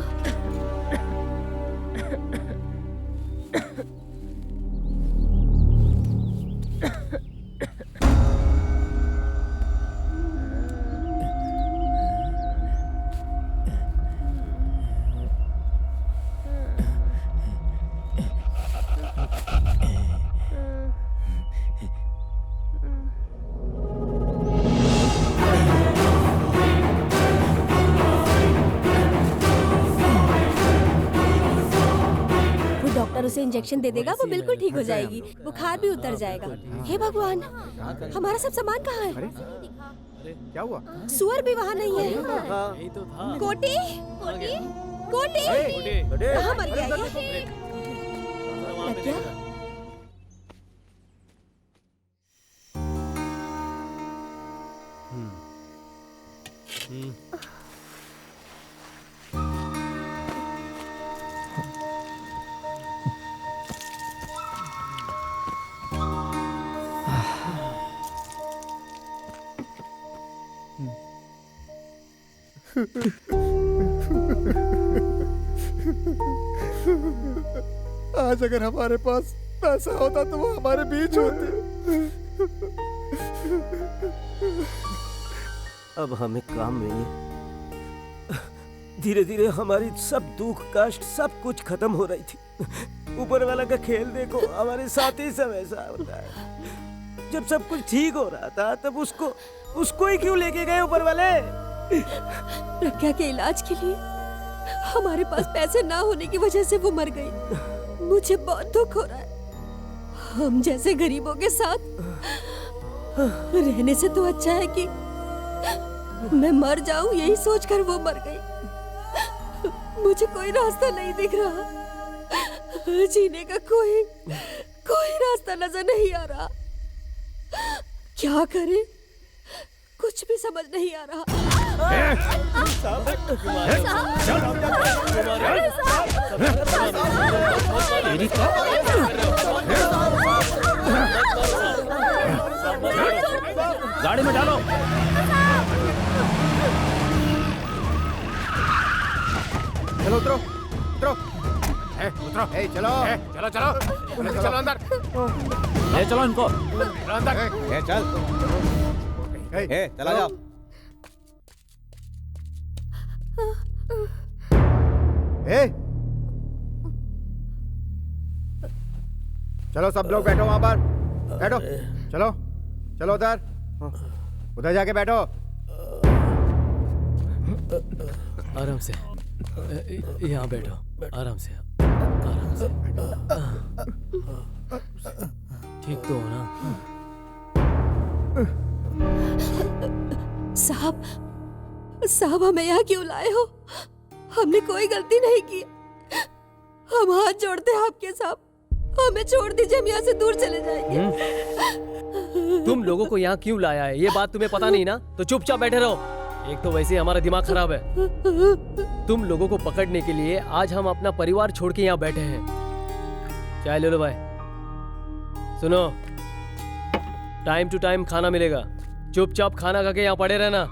Speaker 1: उसे इंजेक्शन दे देगा, वो बिल्कुल ठीक हो जाएगी, बुखार भी उतर जाएगा। हे भगवान, हमारा सब सामान कहाँ है?
Speaker 8: क्या हुआ?
Speaker 1: सुअर भी वहाँ नहीं है। कोटी, कोटी, कहाँ मर गया ये? लग गया?
Speaker 7: आज अगर हमारे पास पैसा होता तो वो हमारे बीच होते।
Speaker 10: अब हमें काम मिले। धीरे धीरे हमारी सब दुख कष्ट सब कुछ खत्म हो रही थी। ऊपर वाला का खेल देखो, हमारे साथ ही सब ऐसा होता है। जब सब कुछ ठीक हो रहा था तब उसको ही क्यों लेके गए ऊपर वाले?
Speaker 1: प्रज्ञा के इलाज के लिए हमारे पास पैसे ना होने की वजह से वो मर गई। मुझे बहुत दुख हो रहा है। हम जैसे गरीबों के साथ रहने से तो अच्छा है कि मैं मर जाऊं, यही सोचकर वो मर गई। मुझे कोई रास्ता नहीं दिख रहा, जीने का कोई रास्ता नजर नहीं आ रहा। क्या करें, कुछ भी समझ नहीं आ रहा।
Speaker 14: गाड़ी में डालो।
Speaker 8: चलो उतरो उतरो। उतरो। चलो चलो चलो चलो अंदर।
Speaker 14: ले चलो इनको।
Speaker 8: चलो अंदर। चल चला जाओ। चलो सब लोग बैठो वहां पर, बैठो। चलो चलो उधर जाके बैठो।
Speaker 9: आराम से यहाँ बैठो, आराम से ठीक तो हो ना?
Speaker 1: साहब हमें यहाँ क्यों लाए हो? हमने कोई गलती नहीं की। हम हाथ जोड़ते हैं आपके साहब, हमें छोड़ दीजिए, हम यहाँ से दूर चले जाएंगे।
Speaker 9: तुम लोगों को यहाँ क्यों लाया है ये बात तुम्हें पता नहीं ना, तो चुपचाप बैठे रहो। एक तो वैसे ही हमारा दिमाग खराब है। तुम लोगों को पकड़ने के लिए आज हम अपना परिवार छोड़ के यहाँ बैठे हैं। चाय ले लो भाई। सुनो, टाइम टू टाइम खाना मिलेगा, चुपचाप खाना खा के यहाँ पड़े रहना।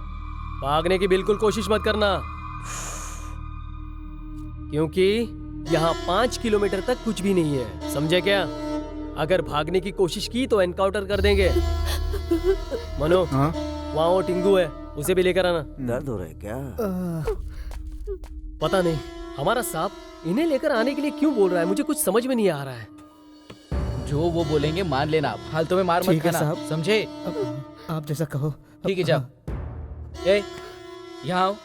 Speaker 9: भागने की बिल्कुल कोशिश मत करना, क्योंकि यहाँ 5 किलोमीटर तक कुछ भी नहीं है, समझे क्या? अगर भागने की कोशिश की तो एनकाउंटर कर देंगे। मनो, वहाँ वो टिंगू है, उसे भी लेकर आना।
Speaker 10: दर्द हो रहा है क्या?
Speaker 9: पता नहीं, हमारा साहब इन्हें लेकर आने के लिए क्यों बोल रहा है, मुझे कुछ समझ में नहीं आ रहा है।
Speaker 15: जो वो बोलेंगे मान लेना, फालतू में मार मत खाना, समझे?
Speaker 7: आप जैसा कहो।
Speaker 15: ठीक है, जाओ। यहाँ आओ।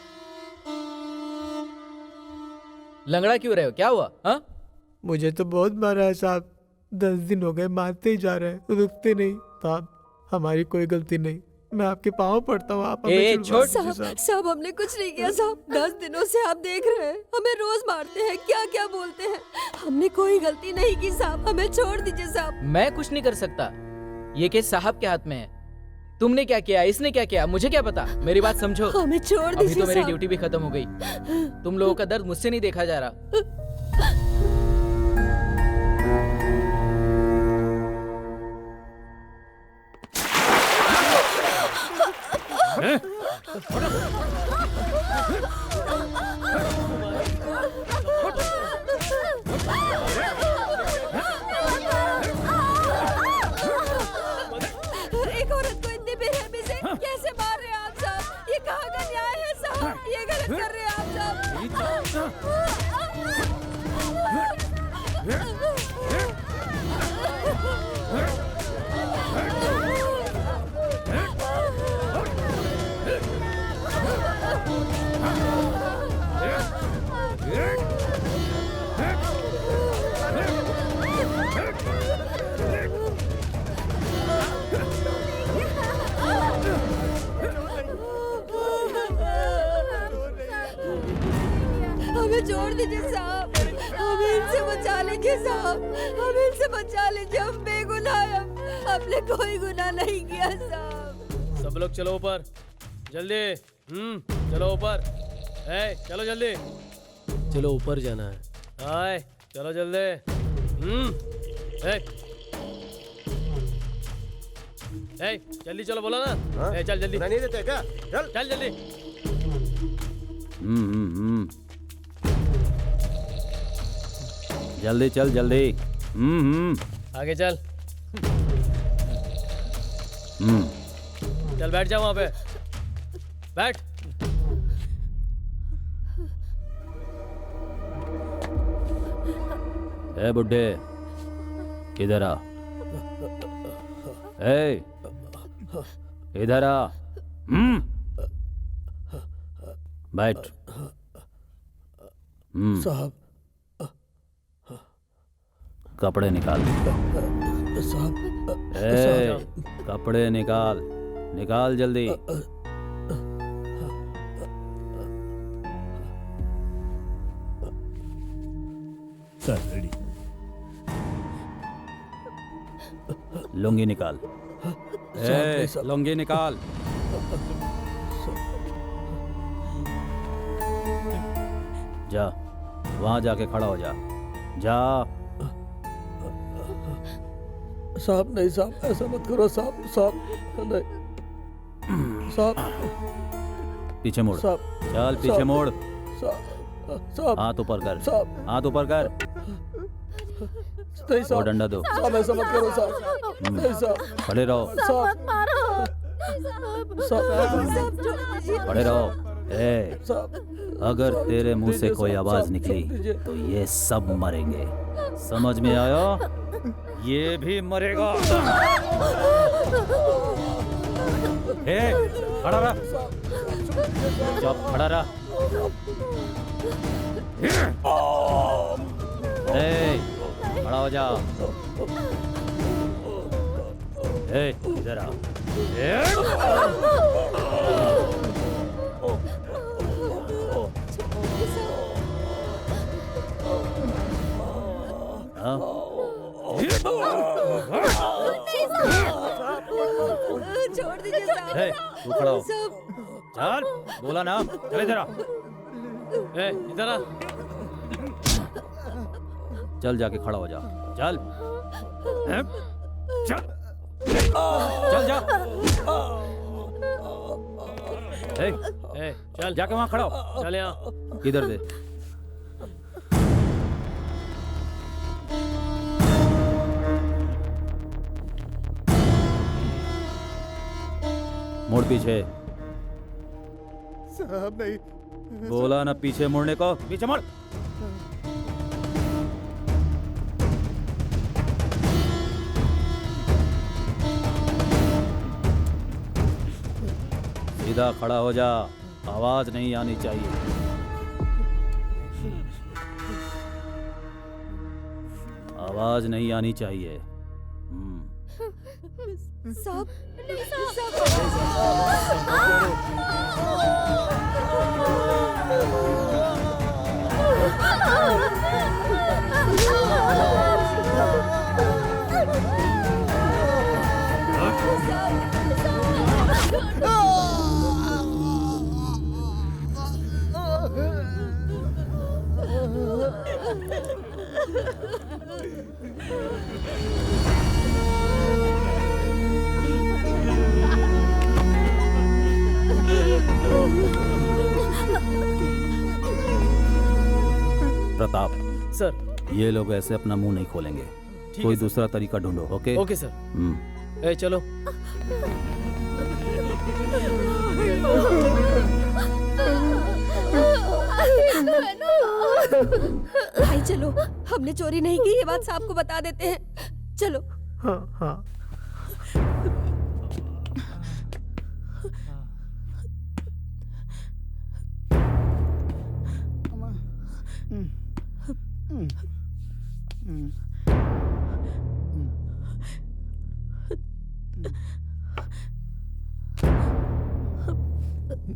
Speaker 15: लंगड़ा क्यों रहे हो, क्या हुआ? हाँ,
Speaker 13: मुझे तो बहुत मारा है साहब, 10 दिन हो गए, मारते ही जा रहे हैं, रुकते नहीं। साहब हमारी कोई गलती नहीं, मैं आपके पाँव पड़ता हूँ, आप हमें छुड़वा दीजिए साहब।
Speaker 1: साहब हमने कुछ नहीं किया साहब, 10 दिनों से आप देख रहे हैं, हमें रोज मारते हैं, क्या क्या बोलते हैं। हमने कोई गलती नहीं की साहब, हमें छोड़ दीजिए साहब।
Speaker 15: मैं कुछ नहीं कर सकता, ये केस साहब के हाथ में है। तुमने क्या किया, इसने क्या किया, मुझे क्या पता। मेरी बात समझो,
Speaker 1: हमें छोड़ दीजिए।
Speaker 15: अभी तो मेरी ड्यूटी भी खत्म हो गई। तुम लोगों का दर्द मुझसे नहीं देखा जा रहा।
Speaker 1: एक औरत को इतनी बेरहमी से कैसे मार रहे हैं आप साहब? ये कहाँ का न्याय है साहब? ये गलत कर रहे हैं आप साहब। हमें छोड़ दीजिए साहब, हमें इनसे बचा लीजिए साहब, हमें इनसे बचा लीजिए, हम बेगुनाह हैं, हमने कोई गुनाह नहीं किया साहब।
Speaker 9: सब लोग चलो ऊपर, जल्दी। चलो ऊपर, चलो जल्दी, चलो ऊपर जाना है। आए, चलो जल्दी। जल्दी चलो, बोलो ना। चल जल्दी।
Speaker 10: नहीं देते क्या? चल
Speaker 9: चल जल्दी।
Speaker 4: जल्दी चल जल्दी।
Speaker 9: आगे चल। चल बैठ जा वहां पे, बैठ।
Speaker 4: ए बुड्ढे, इधर आ। ए, इधर आ। बैठ।
Speaker 16: साहब।
Speaker 4: कपड़े निकाल।
Speaker 16: साहब।
Speaker 4: ए, कपड़े निकाल, निकाल जल्दी।
Speaker 16: Sir ready.
Speaker 4: लुंगी निकाल। ए, लुंगी निकाल। जा, वहां जाके खड़ा हो जा। जा।
Speaker 16: साहब नहीं साहब, ऐसा मत करो साहब। साहब नहीं साहब।
Speaker 4: पीछे मुड़।
Speaker 16: साहब।
Speaker 4: चल पीछे मुड़।
Speaker 16: साहब।
Speaker 4: हाथ ऊपर कर।
Speaker 16: साहब।
Speaker 4: हाथ ऊपर कर।
Speaker 16: नहीं साहब।
Speaker 4: वो डंडा दो।
Speaker 16: साहब ऐसा मत करो साहब। नहीं साहब।
Speaker 4: खड़े रहो।
Speaker 16: साहब मारो।
Speaker 4: खड़े रहो। ए, अगर तेरे मुंह से कोई आवाज निकली तो ये सब मरेंगे। समझ में आया? ये भी मरेगा। ए, खड़ा रह। चुप खड़ा रह। ए, खड़ा हो जा। ए, इधर आ।
Speaker 1: छोड़ दीजिए साहब।
Speaker 4: ए, तू खड़ा हो।
Speaker 1: साहब।
Speaker 4: चल, बोला ना। चल इधर आ। ए, इधर आ। चल जाके खड़ा हो जा। चल। चल। चल जा। ए, चल जाके वहां खड़ा हो।
Speaker 9: चल यहाँ।
Speaker 4: इधर दे। मुड़ पीछे।
Speaker 7: साहब नहीं।
Speaker 4: बोला ना पीछे मुड़ने को। पीछे मुड़। सीधा खड़ा हो जा। आवाज नहीं आनी चाहिए। आवाज नहीं आनी चाहिए।
Speaker 1: साहब।
Speaker 4: प्रताप
Speaker 9: सर,
Speaker 4: ये लोग ऐसे अपना मुंह नहीं खोलेंगे। कोई दूसरा तरीका ढूंढो। ओके?
Speaker 9: Okay sir. ए, चलो।
Speaker 1: भाई चलो, हमने चोरी नहीं की, ये बात साहब को बता देते हैं। चलो।
Speaker 13: हाँ हाँ।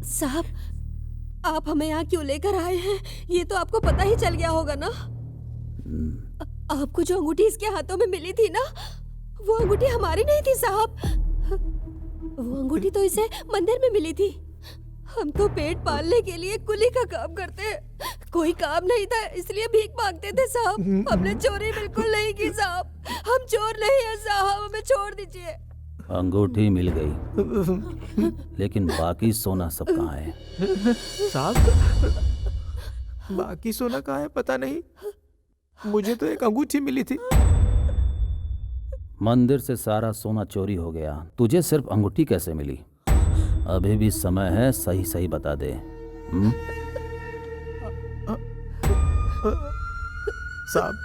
Speaker 1: साहब, आप हमें यहाँ क्यों लेकर आए हैं? ये तो आपको पता ही चल गया होगा ना। आपको जो अंगूठी इसके हाथों में मिली थी ना, वो अंगूठी हमारी नहीं थी साहब। वो अंगूठी तो इसे मंदिर में मिली थी। हम तो पेट पालने के लिए कुली का काम करते हैं, कोई काम नहीं था इसलिए भीख मांगते थे साहब। हमने चोरी बिल्कुल नहीं की साहब, हम चोर नहीं है साहब, हमें छोड़ दीजिए।
Speaker 4: अंगूठी मिल गई, लेकिन बाकी सोना सब कहाँ है?
Speaker 13: साहब, बाकी सोना कहाँ है पता नहीं। मुझे तो एक अंगूठी मिली थी।
Speaker 4: मंदिर से सारा सोना चोरी हो गया, तुझे सिर्फ अंगूठी कैसे मिली? अभी भी समय है, सही सही बता दे।
Speaker 13: साहब,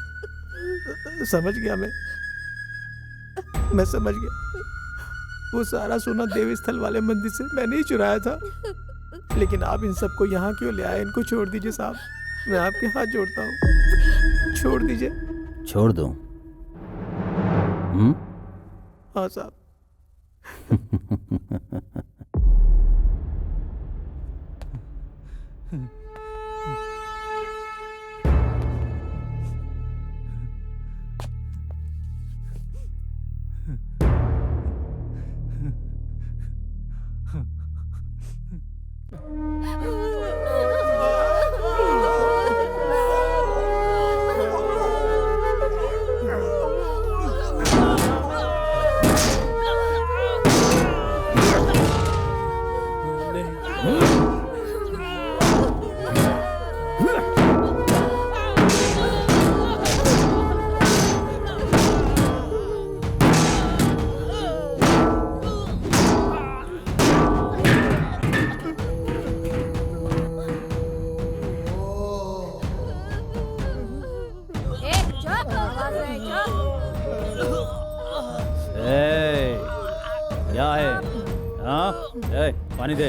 Speaker 13: समझ गया मैं समझ गया। वो सारा सोना देव स्थल वाले मंदिर से मैंने ही चुराया था। लेकिन आप इन सबको यहाँ क्यों ले आए? इनको छोड़ दीजिए साहब, मैं आपके हाथ जोड़ता हूँ, छोड़ दीजिए।
Speaker 4: छोड़ दूं?
Speaker 13: हाँ साहब।
Speaker 4: क्या है? हाँ, पानी दे।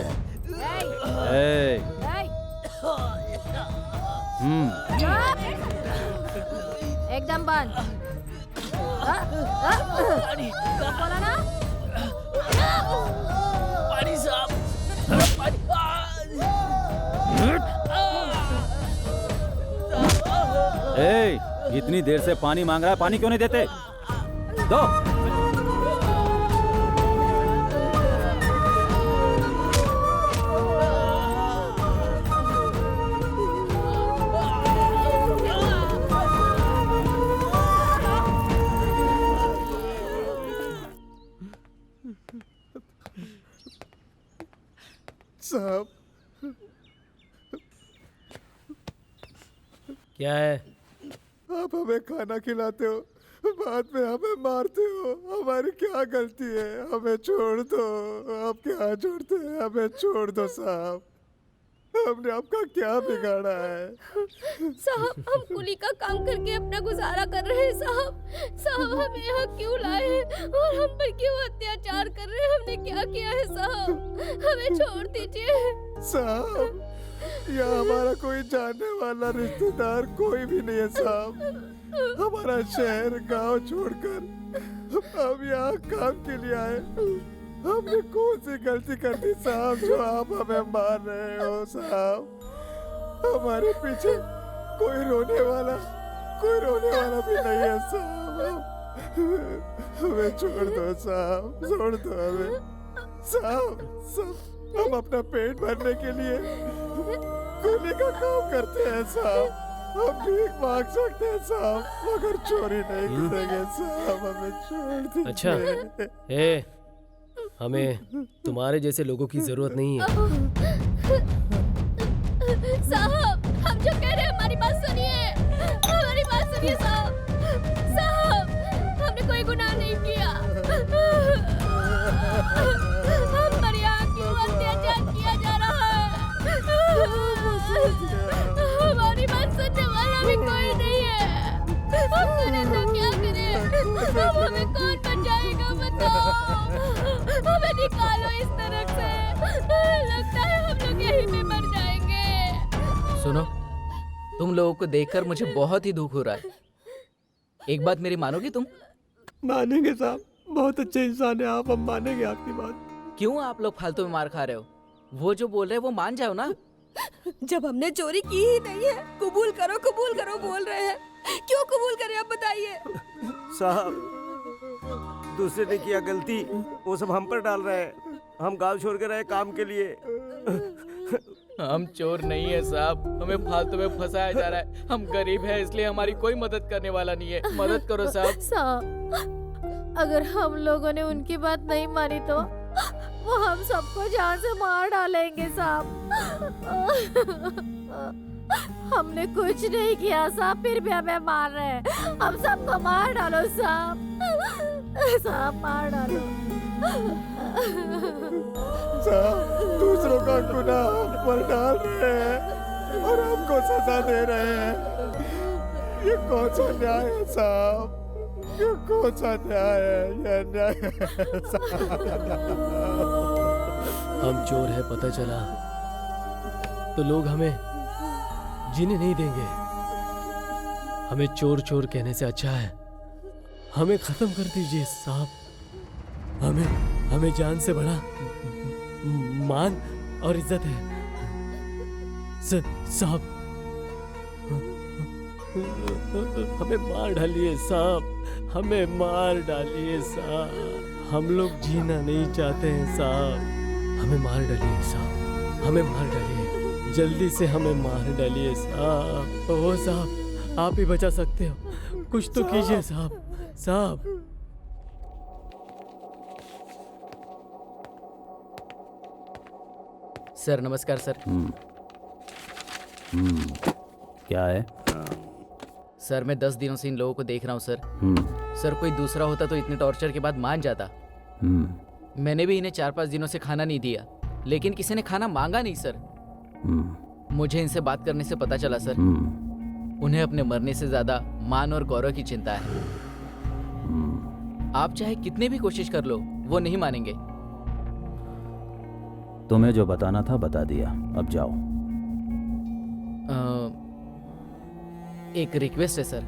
Speaker 2: एकदम बंद। बोला ना?
Speaker 9: पानी साहब,
Speaker 4: इतनी देर से पानी मांग रहा है, पानी क्यों नहीं देते? दो।
Speaker 13: साहब,
Speaker 9: क्या है?
Speaker 13: आप हमें खाना खिलाते हो, बाद में हमें मारते हो। हमारी क्या गलती है? हमें छोड़ दो। आपके हाथ जोड़ते हैं, हमें छोड़ दो साहब। हमने आपका क्या बिगाड़ा है?
Speaker 12: साहब, हम कुली का काम करके अपना गुजारा कर रहे हैं साहब। साहब, हमें यहाँ क्यों लाए हैं और हम पर क्यों अत्याचार कर रहे हैं? हमने क्या किया है साहब? हमें छोड़ दीजिए
Speaker 13: साहब। यहाँ हमारा कोई जानने वाला रिश्तेदार कोई भी नहीं है साहब। हमारा शहर गांव छोड़कर हम यहाँ काम के लिए आए। हमने कौन सी गलती कर दी साहब जो आप हमें मार रहे हो साहब? हमारे पीछे कोई रोने वाला भी नहीं है साहब। हमें छोड़ दो साहब, छोड़ दो हमें साहब। हम अपना पेट भरने के लिए कुली का काम करते हैं साहब। हम भीख मांग सकते हैं साहब, मगर चोरी नहीं करेंगे साहब। हमें छोड़ दीजिए।
Speaker 9: अच्छा, हमें तुम्हारे जैसे लोगों की जरूरत नहीं है।
Speaker 12: साहब, हम जो कह रहे हैं हमारी बात सुनिए, हमारी बात सुनिए साहब। साहब, हमने कोई गुनाह नहीं किया। हम पर यहाँ क्यों अत्याचार किया जा रहा है? हमारी बात सुनने वाला भी कोई नहीं है। हम करें तो क्या करें? अब हमें कौन बचाएगा बताओ? हमें निकालो इस तरफ से। लगता है हम लोग यहीं पे मर जाएंगे।
Speaker 15: सुनो, तुम लोगों को देखकर मुझे बहुत ही दुख हो रहा है। एक बात मेरी मानोगी तुम?
Speaker 13: मानेंगे साहब, बहुत अच्छे इंसान है आप, हम मानेंगे आपकी बात।
Speaker 15: क्यों आप लोग फालतू में मार खा रहे हो? वो जो बोल रहे हैं वो मान जाओ ना।
Speaker 1: जब हमने चोरी की ही नहीं है, कबूल करो बोल रहे हैं। क्यों कबूल करें आप बताइए?
Speaker 10: साहब, दूसरे ने किया गलती, वो सब हम पर डाल रहे हैं। हम गांव छोड़ कर आए काम के लिए।
Speaker 15: हम चोर नहीं है साहब, हमें फालतू में फंसाया जा रहा है। हम गरीब हैं इसलिए हमारी कोई मदद करने वाला नहीं है। मदद करो साहब।
Speaker 2: साहब,
Speaker 12: अगर हम लोगों ने उनकी बात नहीं मानी तो वो हम सबको जान से मार डालेंगे साहब। हमने कुछ नहीं किया साहब, फिर भी हमें मार रहे हैं। हम सबको मार डालो साहब, साहब मार डालो।
Speaker 13: साहब दूसरों का गुनाह हम पर डाल रहे हैं और हमको सजा दे रहे हैं। ये कौन सा न्याय है साहब? ये कौन सा न्याय है? ये न्याय है साहब।
Speaker 9: हम चोर है पता चला तो लोग हमें जीने नहीं देंगे। हमें चोर चोर कहने से अच्छा है हमें खत्म कर दीजिए साहब। हमें जान से बड़ा मान और इज्जत है साहब। हमें मार डालिए साहब, हमें मार डालिए साहब। हम लोग जीना नहीं चाहते हैं साहब। हमें मार डालिए साहब, हमें मार डालिए, जल्दी से हमें मार डालिए साहब। ओ साहब आप ही बचा सकते हो, कुछ तो कीजिए साहब। साहब
Speaker 15: सर नमस्कार सर।
Speaker 4: क्या है?
Speaker 15: सर मैं 10 दिनों से इन लोगों को देख रहा हूँ सर। सर कोई दूसरा होता तो इतने टॉर्चर के बाद मान जाता। मैंने भी इन्हें 4-5 दिनों से खाना नहीं दिया, लेकिन किसी ने खाना मांगा नहीं सर। मुझे इनसे बात करने से पता चला सर उन्हें अपने मरने से ज्यादा मान और गौरव की चिंता है। आप चाहे कितने भी कोशिश कर लो वो नहीं मानेंगे।
Speaker 4: तुम्हें जो बताना था बता दिया, अब जाओ।
Speaker 15: एक रिक्वेस्ट है सर।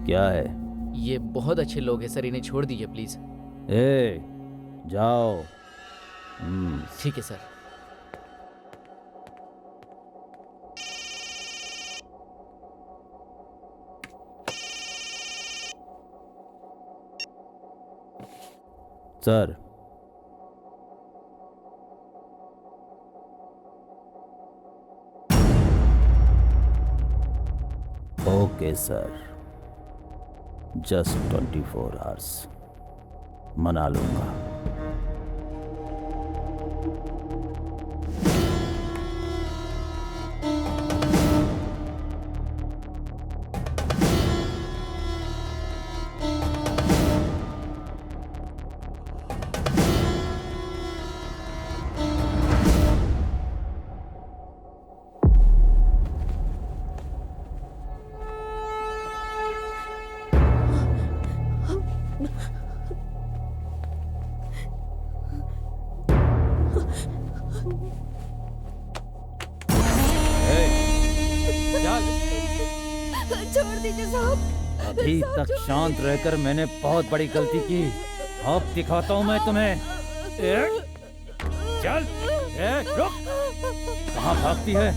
Speaker 4: क्या है?
Speaker 15: ये बहुत अच्छे लोग हैं सर, इन्हें छोड़ दीजिए प्लीज।
Speaker 4: जाओ।
Speaker 15: ठीक है sir.
Speaker 4: Sir okay sir, just 24 hours मना लूंगा।
Speaker 1: छोड़ दीजिए साहब।
Speaker 4: अभी तक शांत रहकर मैंने बहुत बड़ी गलती की, अब दिखाता हूँ मैं तुम्हें। चल रुक, कहाँ भागती है?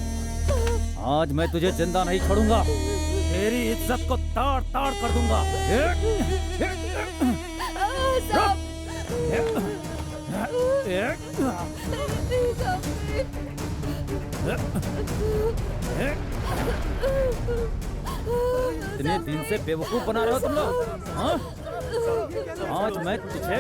Speaker 4: आज मैं तुझे जिंदा नहीं छोड़ूंगा, तेरी इज्जत को ताड़ ताड़ कर दूंगा। इतने दिन से बेवकूफ बना रहे हो तुम लोग, हाँ? आज मैं तुझे